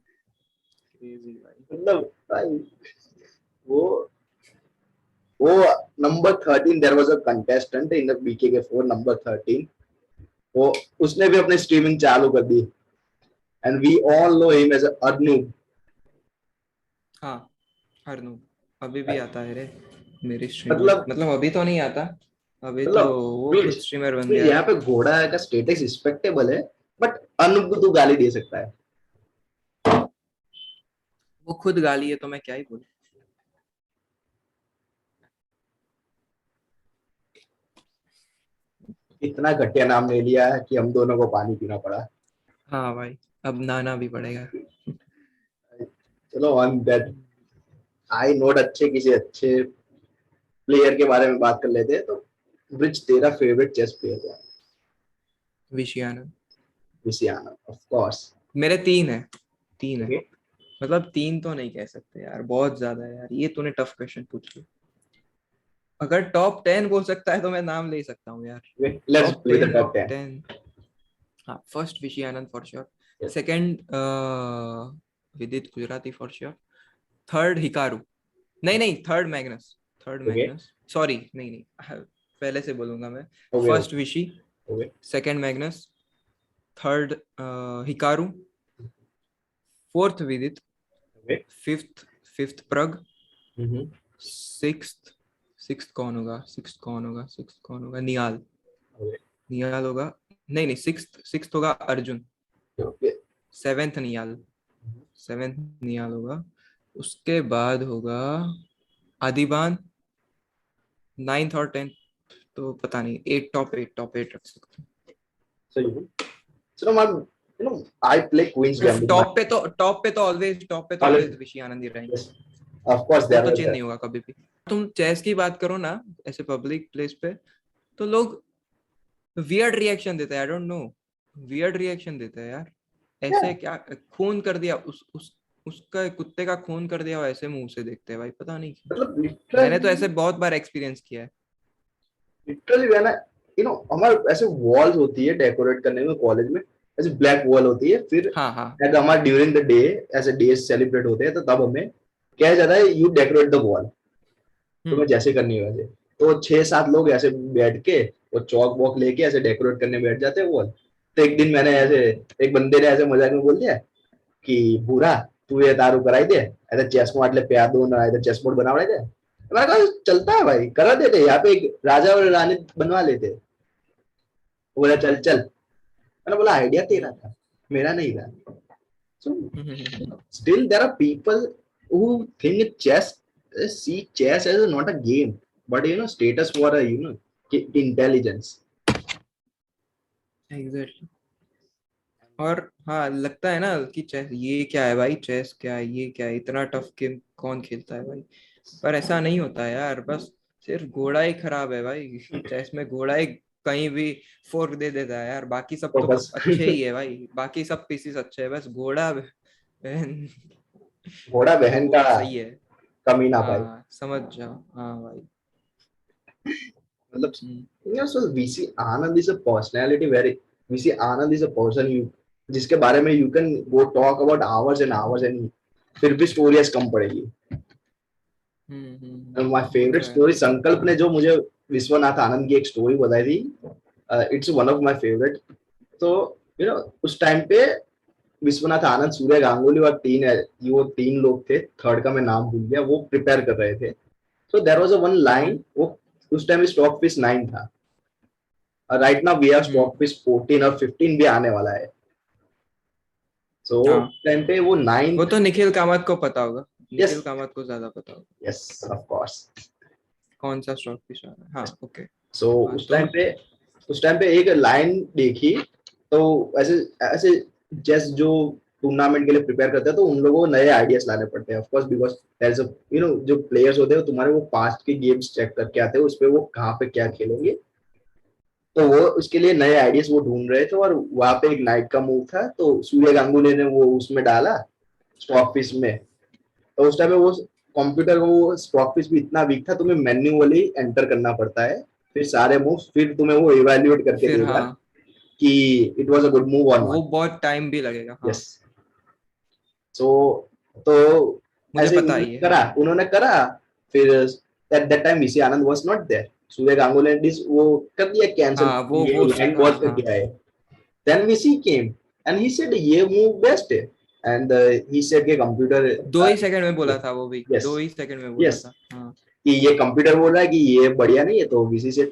क्रेजी भाई। मतलब भाई वो वो number 13, there was a contestant in the BKK4 number 13। वो उसने भी अपनी स्ट्रीमिंग चालू कर दी, and we all know him as Arnub. हाँ, हरनू अभी भी आता है रे मेरी स्ट्रीम में, मतलब मतलब अभी तो नहीं आता, अभी तो मतलब वो खुद मीन्स स्ट्रीमर बन मीन्स गया है। यहाँ पे घोड़ा का स्टेटस रिस्पेक्टेबल है, बट अर्नूब को तू गाली दे सकता है। वो खुद गाली है तो मैं क्या ही बोलूं। इतना घटिया नाम ले लिया है कि हम दोनों को पानी पीना पड़ा। हाँ भाई, अब नाना भी पड़ेगा। चलो ऑन दैट, आई नोट अच्छे किसी अच्छे प्लेयर के बारे में बात कर लेते हैं। तो ब्रिज, तेरा फेवरेट चेस प्लेयर है? विशियाना। Cristiano of course. मेरे 3 है, 3 है, ओके, मतलब 3 तो नहीं कह सकते यार, बहुत ज्यादा है यार, ये तूने टफ क्वेश्चन पूछ लिया। अगर टॉप 10 बोल सकता है तो मैं नाम ले सकता हूँ यार। Let's top play the 10, top 10। 10, हाँ, first Vishy Anand for sure, yes. Second Vidit Gujrathi for sure, third Hikaru, नहीं नहीं, third Magnus, third okay Magnus, sorry, नहीं नहीं, पहले से बोलूंगा मैं। Okay first Vishy, okay second Magnus, third Hikaru, fourth Vidit, Okay. Fifth fifth Prag, Mhm. Sixth sixth कौन होगा, निहाल। Okay. निहाल होगा, नहीं नहीं, सिक्स्थ होगा अर्जुन, Okay. सेवेंथ निहाल, सेवेंथ निहाल होगा। उसके बाद होगा आदिबान, नाइन्थ और टेंथ तो पता नहीं, टॉप एट रख सकते हैं। So I'm, I play Queen's Gambit. Top पे तो Always, ऑलवेज ऋषि आनंद ही रहेंगे। yes, of course वो there तो was चेंज that. नहीं होगा कभी भी। तुम चेस की बात करो ना ऐसे पब्लिक प्लेस पे, तो लोग वियर्ड रिएक्शन देते हैं, आई डोंट नो, वियर्ड रिएक्शन देते हैं यार। ऐसे Yeah, क्या खून कर दिया, उसका कुत्ते का खून कर दिया, वो ऐसे मुंह से देखते हैं भाई, पता नहीं क्यों। मतलब मैंने तो ऐसे literally, बहुत बार एक्सपीरियंस किया है। लिटरली when I, हमारे ऐसे वॉल्स होती है डेकोरेट करने में कॉलेज में, ऐसे ब्लैक वॉल होती है, फिर हाँ हाँ। अगर हमारे ड्यूरिंग द डे ऐसे डेज सेलिब्रेट होते हैं तो तब हमें क्या जाता है, यू डेकोरेट द वॉल, तुम्हें हम्म जैसे करनी है वैसे। तो 6-7 लोग ऐसे बैठ के वो चौक वॉक लेके ऐसे डेकोरेट करने बैठ जाते हैं वॉल। तो एक दिन मैंने ऐसे, एक बंदे ने ऐसे मजाक में बोल दिया कि बुरा, तू ये तारू कराई दे, ऐसे चेस को मतलब प्यार दो ना, ऐसे चेस बोर्ड बनावड़े दे। मैंने कहा चलता है भाई, करा देते, यहाँ पे एक राजा और रानी बनवा लेते। वो बोला चल चल। मैंने बोला आइडिया तेरा था, मेरा नहीं था। सो still there are people who think chess, see chess as not a game, but status for a intelligence. Exactly. और हाँ, लगता है ना कि चेस ये क्या है भाई, चेस क्या है, ये क्या है, इतना टफ गेम कौन खेलता है भाई। पर ऐसा नहीं होता है यार, बस सिर्फ घोड़ा ही खराब है भाई। चेस में घोड़ा ही कहीं भी फोर्क दे देता है यार, बाकी सब तो तो बस अच्छे ही है भाई, बाकी सब पीसीस अच्छे है, बस घोड़ा घोड़ा तो बहन का वो सही है। कमी ना पाए। हाँ समझ जाओ, हाँ भाई। मतलब हम्म so VC Anand is a personality, very VC Anand is a person you, जिसके बारे में you can go talk about hours and hours and फिर भी स्टोरीज कम पड़ेगी। माय वो तो फेवरेट है। स्टोरी, संकल्प ने जो मुझे विश्वनाथ आनंद की एक स्टोरी बताई थी, it's one of my favourite. तो उस टाइम पे विश्वनाथ आनंद, सूर्य गांगुली और तीन है, वो तीन लोग थे, थर्ड का मैं नाम भूल गया, वो प्रिपेयर कर रहे थे। So there was a one line, वो उस टाइम स्टॉक फिश 9 था, right now we are hmm Stockfish 14 और 15 भी आने वाला है। सो हाँ, टाइम पे वो वो 9th। तो निखिल कामत को पता होगा, यस निखिल कामत को ज्यादा पता होगा यस ऑफ कोर्स। कौन सा स्टॉक फिश आ रहा है। हाँ ओके। सो हाँ उस तो टाइम पे एक लाइन देखी, तो ऐसे ऐसे चेस जो टूर्नामेंट के लिए प्रिपेयर करते हैं तो उन लोगों को नए आइडियाज लाने पड़ते हैं, of course, because there is a जो प्लेयर्स होते हैं तुम्हारे, वो पास्ट के गेम्स चेक करके आते हैं, उस पे वो कहाँ पे क्या खेलेंगे। तो वो उसके लिए नए आइडियाज वो ढूंढ रहे थे, और वहां पे एक नाइट का मूव था, तो सूर्य गांगुली ने वो उसमें डाला स्टॉक फिश में। तो उस टाइम में वो कंप्यूटर को, वो स्टॉक फिश भी इतना वीक था, तुम्हें मैन्युअली एंटर करना पड़ता है फिर सारे मूव्स, फिर तुम्हें वो इवेल्युएट करके फिर देगा हाँ, कि it was a good move और वो नॉट। बहुत टाइम भी लगेगा हाँ। यस। सो तो मुझे ऐसे पता ही है हाँ। उन्होंने करा। फिर at that time Vishy Anand was not there, Surya Ganguly ने वो कर दिया कैंसिल, हाँ ये लाइन हाँ पॉज हाँ। करके आए। Then VC came and he said ये मूव बेस्ट है, एंड ही सेड के कंप्यूटर, 2 ही सेकंड में बोला था वो भी, यस 2 ही सेकंड में बोला यस, था हाँ। कि ये कंप्यूटर बोल रहा है कि ये बढ़िया नहीं है, तो वीसी से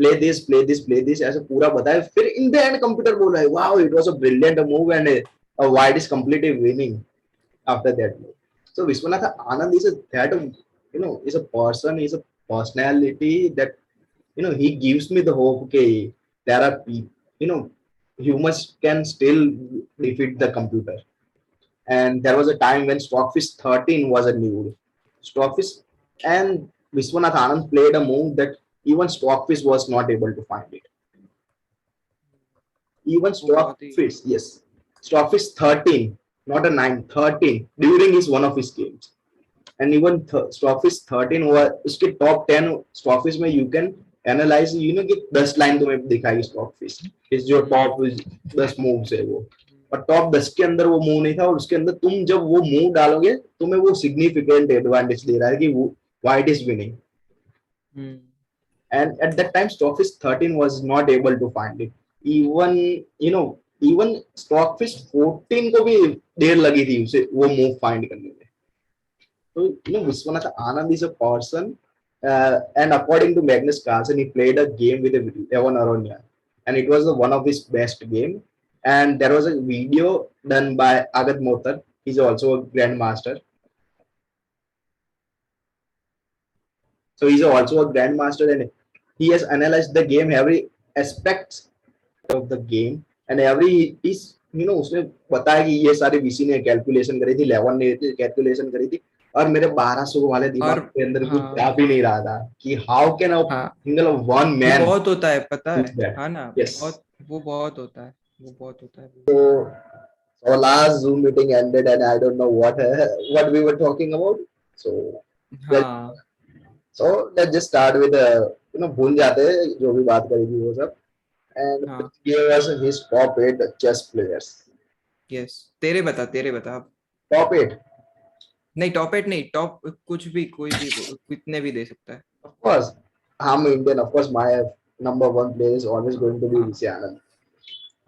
play this play this play this ऐसे पूरा बताया, फिर इन द एंड कंप्यूटर बोल रहा है wow it was a brilliant move and white is completely winning after that move. So Vishwanath Anand is that is a person, is a personality that he gives me the hope, okay, there are people, humans can still defeat the computer. And there was a time when Stockfish 13 was a new Stockfish, and Viswanath Anand played a move that even Stockfish was not able to find it. Even वो बहुत ही Stockfish, yes, Stockfish 13, not a 9, 13 during his one of his games. And even Stockfish 13 was उसके top 10 Stockfish में you can analyze, कि 10 line तुम्हें दिखाई Stockfish, इस जो top 10 moves है वो, और टॉप 10 के अंदर वो मूव नहीं था, और उसके अंदर तुम जब वो मूव डालोगे तुम्हें वो सिग्निफिकेंट एडवांटेज दे रहा है कि वो white is winning. And at that time Stockfish 13 was not able to find it, even even Stockfish 14 को भी देर लगी थी उसे वो मूव फाइंड करने में. तो Vishwanath Anand is a person, and according to Magnus Carlsen, he played a game with Evan Aronia, and it was one of his best game. And there was a video done by Agat Motar. He's also a grandmaster. So he's also a grandmaster, and he has analyzed the game, every aspect of the game, and every is उसने बताया कि ये सारे VC ने calculation करी थी, 11 ने calculation करी थी, और मेरे 1200 वाले दिमाग और के अंदर कुछ हाँ जा भी नहीं रहा था कि हाउ कैन अ हाँ, सिंगल वन वो मैन बहुत होता है पता डू है दैट. हाँ ना, यस. बहुत, वो बहुत होता है, वो बहुत होता है. So our last Zoom meeting ended, and I don't know what we were talking about. So let's हाँ let's just start with भूल जाते हैं जो भी बात करी थी वो सब. And हाँ. give us his top 8 chess players. Yes, तेरे बता अब. Top 8. नहीं टॉप एट नहीं, टॉप कुछ भी, कोई भी कितने भी दे सकता है. Of course, I'm Indian. Of course, my number one player is always going to be हाँ VC Anand.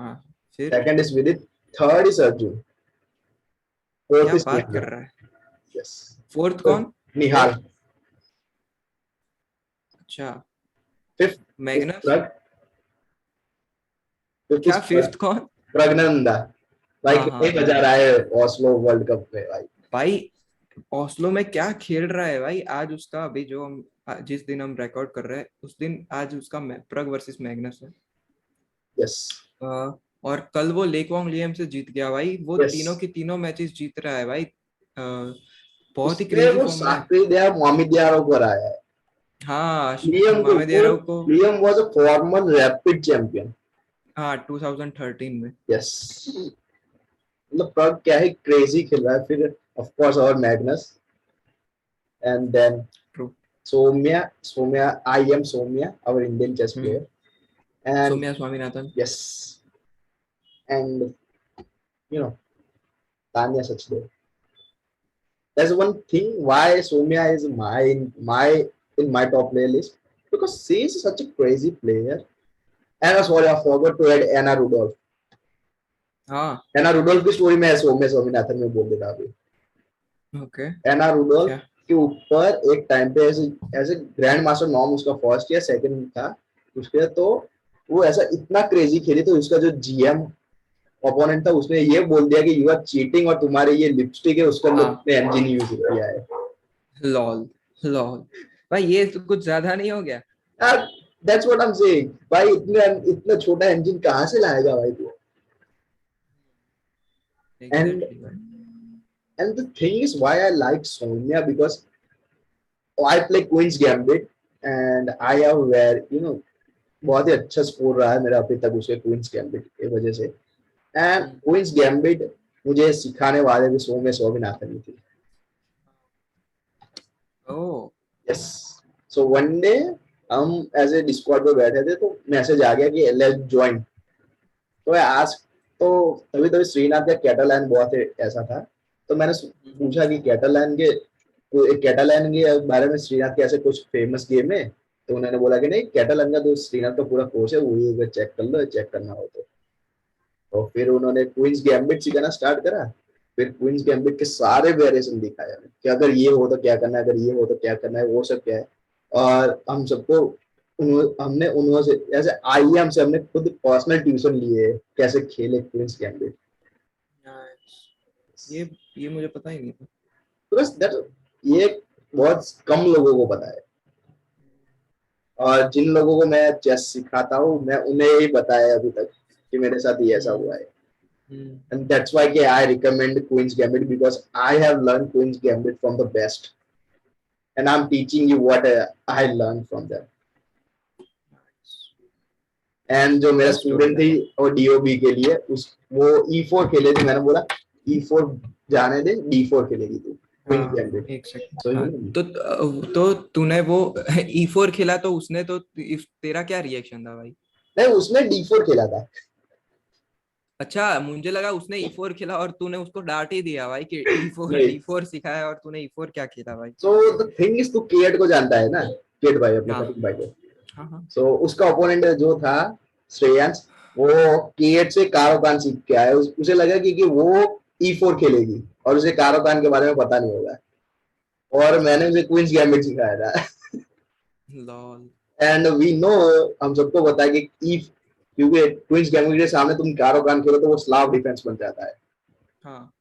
हाँ. फिर Second is Vidit. Third is Arjun. Fourth क्या is बात कर Nihal. रहा है. Yes. फोर्थ Fifth, कौन. Nihal. अच्छा. Fifth is Magnus. Prag. Fifth क्या is फिफ्थ कौन. Pragnanda. भाई हाँ हाँ कितने हाँ. बजा रहा है ओस्लो वर्ल्ड कप में भाई. भाई ओस्लो में क्या खेल रहा है भाई. आज उसका अभी जो हम जिस दिन हम रिकॉर्ड कर रहे हैं उस दिन आज उसका प्रग वर्सेस मैग्नस है. यस. और कल वो लेकवांग लियम से जीत गया भाई. वो यस. तीनों की तीनों मैचेस जीत रहा है भाई. बहुत ही उसने क्रेजी वो फॉर्म में है. साकिब दिया मोहम्मद यारों को हराया है. हाँ लियम के मोहम्मद ऊपर. यारों को. Liam was a former rapid champion. हाँ 2013 में. यस. मतलब प्रग क्या है क्रेजी खेल रहा है. फिर ऑफ कोर्स और Magnus, and then true. Soumya, I am Soumya, our Indian chess player. And Soumya Swaminathan. yes, and you know, Tanya Sachdev. That's one thing why Soumya is in my top player list, because she is such a crazy player. And sorry, I forgot to add Anna Rudolph. हाँ. Anna Rudolph की story में सौम्या स्वामीनाथन में बोल देता अभी. Okay. एना Rudolph क्या. के ऊपर एक टाइम पे ऐसे ऐसे ग्रैंड मास्टर नॉर्म उसका फर्स्ट या सेकंड था उसके. तो वो ऐसा इतना क्रेजी खेली तो उसका जो जीएम ओपोनेंट था उसने ये बोल दिया कि यू आर चीटिंग, और तुम्हारे ये लिपस्टिक है उसके अंदर हाँ. तुमने इंजन यूज किया है. लॉल. लॉल. भाई ये तो कुछ ज्यादा नहीं हो गया. यार that's what I am saying. भाई इतना इतना छोटा इंजन कहां से लाएगा भाई तू. एंड एग्जैक्टली भाई. and the thing is why I like Sonia, because I play Queen's Gambit and I have where बहुत ही अच्छा स्कोर रहा है मेरा अभी तक उसके क्वींस गैम्बिट की वजह से. एंड क्वींस गैम्बिट मुझे सिखाने वाले भी सौम्य स्वामीनाथन ही थे. ओह. यस. सो वन डे हम एज ए डिस्कॉर्ड पे बैठे थे तो मैसेज आ गया कि लेट्स ज्वाइन. तो आज तो तभी तभी श्रीनाथ का कैटलैंड बहुत ऐसा था. तो मैंने पूछा कि कैटलैंड के बारे में श्रीनाथ के ऐसे कुछ फेमस गेम है. तो उन्होंने बोला कि नहीं, कैटलैंड का तो श्रीनाथ का पूरा कोर्स है, वही अगर चेक कर लो, चेक करना हो तो फिर उन्होंने क्वींस गैम्बिट सिखाना स्टार्ट करा. फिर क्वींस गैम्बिट के सारे वेरिएशन दिखाया कि अगर ये हो तो क्या करना है, अगर ये हो तो क्या करना है, वो सब क्या है. और हम सबको हमने उन्होंने ऐसे आईएम से हमने खुद पर्सनल ट्यूशन लिए कैसे खेले क्वींस गैम्बिट. ये मुझे पता ही नहीं था. बस ये बहुत कम लोगों को पता है. और जिन लोगों को मैं चेस सिखाता हूँ मैं उन्हें ही बताया अभी तक कि मेरे साथ ये ऐसा हुआ है. And that's why I recommend Queen's Gambit, because I have learned Queen's Gambit from the best, and I'm teaching you what I learned from them. And जो मेरा स्टूडेंट थी और डीओबी के लिए वो E4 खेले थे. मैंने बोला E4 जाने दे, D4 खेलेगी तू. Queen's Gambit. एक सेकंड. So हाँ, तो तूने वो E4 खेला तो उसने तो तेरा क्या रिएक्शन था भाई. नहीं, उसने D4 खेला था. अच्छा मुझे लगा उसने E4 खेला और तूने उसको डांट ही दिया भाई कि D4 सिखाया और तूने E4 क्या खेला भाई. So the thing is, तू केट को जानता है ना, केट भाई अपने हाँ कटिंग भाई को. हाँ हाँ. So उसका ओपोनेंट जो था श्रेयांश, वो K8 से कारोकान सीख के आया, उसे लगा कि वो E4 खेलेगी और उसे कारोकान के बारे में पता नहीं होगा, और मैंने उसे क्वींस गैम्बिट सिखाया था। लॉल। एंड वी नो, हम सबको पता है कि ई, क्योंकि क्वींस गैम्बिट के सामने तुम कारोकान खेलो तो वो स्लाव डिफेंस बन जाता है। हाँ।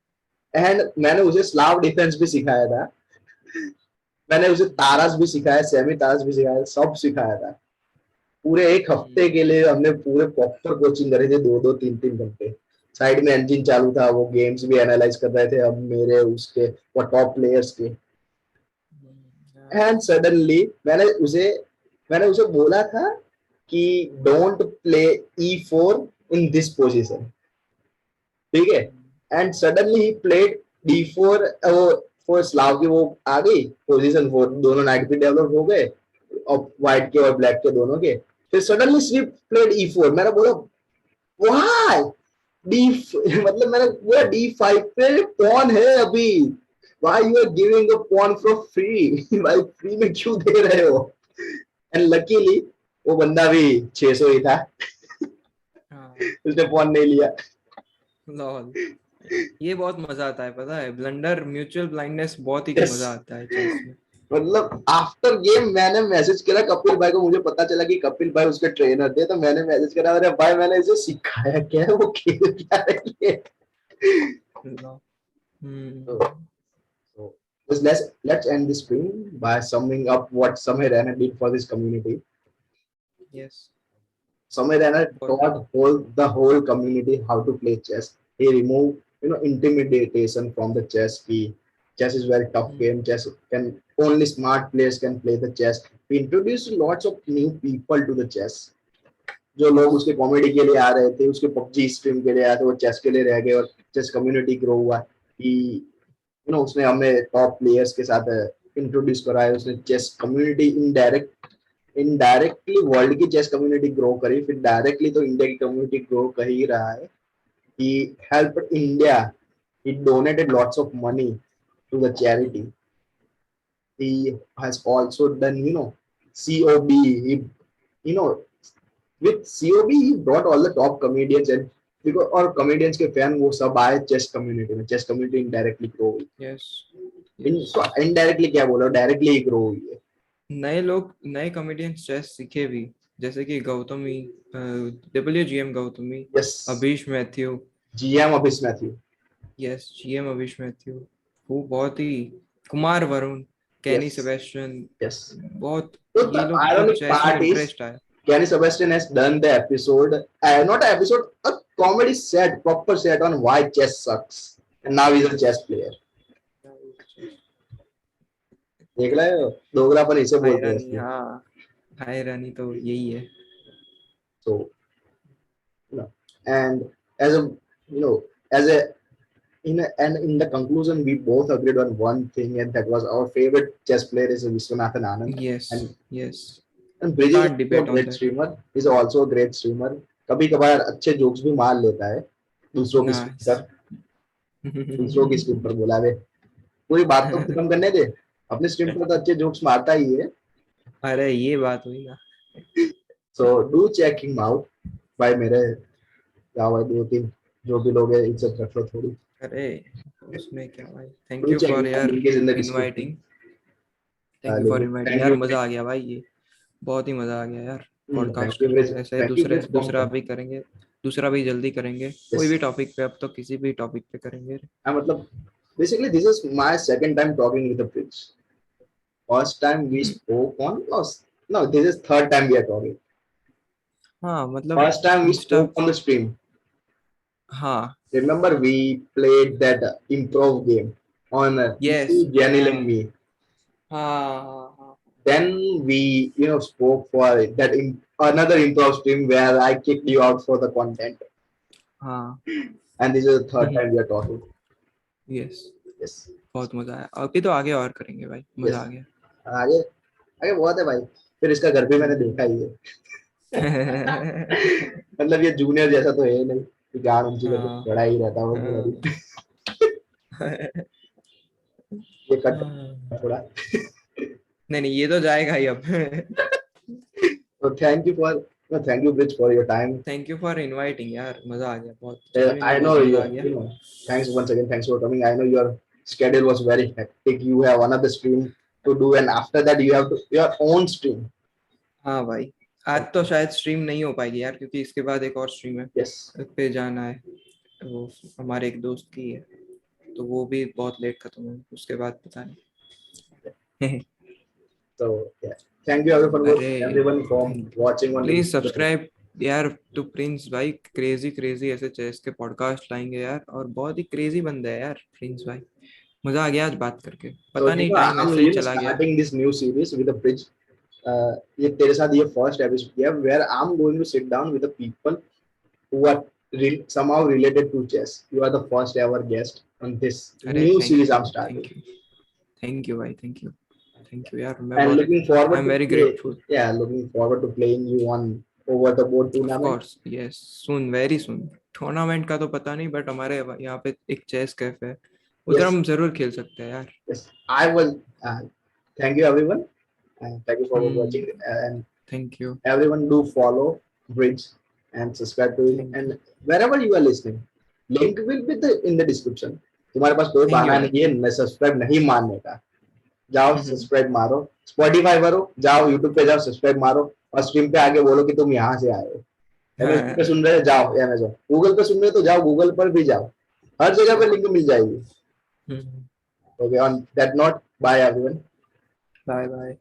एंड मैंने उसे स्लाव डिफेंस भी सिखाया था, मैंने उसे तारस भी सिखाया, सेमी तारस भी सिखाया, सब सिखाया था। पूरे एक हफ्ते के लिए हमने पूरे प्रॉपर कोचिंग करे थे, 2-2 3-3 घंटे। साइड में इंजन चालू था, वो गेम्स भी एनालाइज कर रहे थे हम, मेरे उसके वो टॉप प्लेयर्स के। एंड सडनली मैंने उसे बोला था कि don't play E4 in this position, ठीक है। And suddenly he played D4 for Slav की, वो आ गई पोजीशन 4, दोनों नाइट पे डेवलप हो गए, और व्हाइट के और ब्लैक के दोनों के। फिर सडनली स्लिप प्लेड E4, मैंने बोला व्हाई डी मतलब मैंने बोला D5 पे पॉन है अभी, why you are giving a pawn for free, भाई फ्री में क्यों दे रहे हो। एंड लकीली वो बंदा भी 600 ही था, हाँ। उसने पॉन नहीं लिया। लॉल। ये बहुत मजा आता है, पता है, ब्लंडर म्यूचुअल ब्लाइंडनेस बहुत ही यस, मजा आता है चेस में। मतलब आफ्टर गेम मैंने मैसेज करा कपिल भाई को, मुझे पता चला कि कपिल भाई उसके ट्रेनर थे, तो मैंने मैसेज करा, अरे भाई मैंने इसे सिखाया क्या है, वो खेल क्या रही है। Lol. Hmm. So, so let's end this stream by summing up what Samir Rana did for this community. Yes. Samir Rana बहुत। taught the whole community how to play chess. He removed, intimidation from the chess. Chess is very tough game. Chess can only smart players can play the chess. He introduced lots of new people to the chess. जो लोग yes. उसके comedy के लिए आ रहे थे, उसके PUBG stream के लिए आए थे, वो चेस के लिए रह गए, और चेस कम्युनिटी ग्रो हुआ कि उसने हमें टॉप प्लेयर्स के साथ इंट्रोड्यूस कराया, उसने चेस कम्युनिटी इनडायरेक्टली वर्ल्ड की चेस कम्युनिटी ग्रो करी, फिर डायरेक्टली तो इंडिया की कम्युनिटी ग्रो कर ही रहा है। He help India, he donated lots of money to the charity. He has also done, COB. You know, with COB, he brought all the top comedians, and because और comedians के fan वो सब आए chess community में, chess community indirectly grow हुई। Yes. In yes. So indirectly क्या बोला, directly ही grow हुई है। नए लोग, नए कॉमेडियंस चेस सीखे भी, जैसे कि Gautami, WGM Gautami, yes, Abhish Mathew. GM Abhish Mathew. Yes, GM Abhish Mathew. वो बहुत ही, कुमार वरुण, कैनी यस, सेबेस्टियन, यस। बहुत, So the ये लोग को ironic चेस में part is इंटरेस्ट आया। Kenny Sebastian has done the episode, not an episode, a comedy set, proper set on why chess sucks, and now he's a chess player. देख रहे हो, दोगलापन इसे बोलते हैं हायरानी, इसमें। हाँ, हायरानी तो यही है। So, and as a, you know, as a and in the conclusion, we both agreed on one thing, and that was our favorite chess player is Viswanathan Anand, yes. and yes. Bridges is can't also a debate on great that. streamer. He's also a great streamer. कभी कभार अच्छे jokes भी मार लेता है दूसरों की screen nice. पर, दूसरों की स्क्रीन पर बोला वे, पूरी बात तो खत्म करने दे, अपने स्ट्रीम पर तो अच्छे जोक्स मारता ही है। अरे ये बात हुई ना। So do check him out भाई मेरे, क्या भाई 2-3 जो भी लोग हैं इज्जत रख लो थोड़ी। अरे उसमें क्या भाई, thank do you check for him out, यार link is in the description. Inviting. Thank you for inviting thank यार, यू, मजा आ गया भाई ये, बहुत ही मजा आ गया यार। थैंक पॉडकास्ट यू, करके ऐसे थैंक यू दूसरे, फ्रॉम दूसरा भी करेंगे, दूसरा भी जल्दी करेंगे, कोई यस। भी टॉपिक पे, अब तो किसी भी टॉपिक पे करेंगे। मतलब basically this is my second time talking with the Prince. First time we spoke on, no, this is third time we are talking. हाँ मतलब First time we Insta. spoke on the stream. हाँ। Remember we played that improv game on yes. you, Janil and हाँ। me. हाँ। हाँ। हाँ। Then we, spoke for that another improv stream where I kicked you out for the content. हाँ। And this is the third time we are talking. Yes. Yes, बहुत मजा आया, अभी तो आगे और करेंगे भाई, मजा yes. आ गया। आगे आगे बहुत है भाई, फिर इसका घर भी मैंने देखा ही है। मतलब ये जूनियर जैसा तो है नहीं कि गान उनकी करके हाँ। बड़ा ही रहता हो पूरा हाँ। दिन। ये कट हाँ। थोड़ा। नहीं नहीं, ये तो जाएगा ही अब। तो thank you for No, thank you, Bridge, for your time. Thank you for inviting यार, मजा आ गया बहुत, जेन्युइनली I know बहुत मजा you, आ गया। you know, thanks once again. Thanks for coming. I know your schedule was very hectic. You have another stream to do, and after that, you have to your own stream. हाँ भाई, आज तो शायद stream नहीं हो पाएगी यार, क्योंकि इसके बाद एक और स्ट्रीम है Yes. पे जाना है, वो हमारे एक दोस्त की है, तो वो भी बहुत लेट खत्म है, उसके बाद पता नहीं। So yeah, thank you everyone, अरे everyone for watching on please this. Subscribe यार टू प्रिंस भाई, क्रेजी क्रेजी ऐसे चेस के पॉडकास्ट लाएंगे यार, और बहुत ही क्रेजी बंदा है यार प्रिंस भाई। मजा आ गया आज बात करके, So पता you नहीं know, टाइम I'm ऐसे ही चला गया। starting this new series with a Bridge. ये तेरे साथ ये first episode है where I'm going to sit down with the people who are somehow related to chess. You are the first ever guest on this अरे new thank series you I'm starting. Thank you thank you भाई, thank you यार, मैं And बहुत, looking forward I am to very play. Grateful. Yeah, looking forward to playing you on over the board of tournament. Course yes, soon, very soon. Tournament का तो पता नहीं, but हमारे यहाँ पे एक चेस कैफे है, उधर Yes, हम जरूर खेल सकते हैं यार। yes. I will. Thank you everyone, and thank you for watching. And thank you everyone do follow Bridge and subscribe to it. Thank you And wherever you are listening, link will be in the description. तुम्हारे पास कोई thank you बहाना भाई। नहीं है न subscribe नहीं मारने का। जाओ सब्सक्राइब मारो, स्पॉटिफाई करो, जाओ यूट्यूब पे जाओ सब्सक्राइब मारो, और स्ट्रीम पे आके बोलो कि तुम यहाँ से आए हो। अमेज़न पे हाँ। सुन रहे हो जाओ अमेज़न, गूगल पे सुन रहे हो तो जाओ गूगल पर भी जाओ, हर जगह पे लिंक मिल जाएगी। Okay, on that note, bye everyone. Bye bye.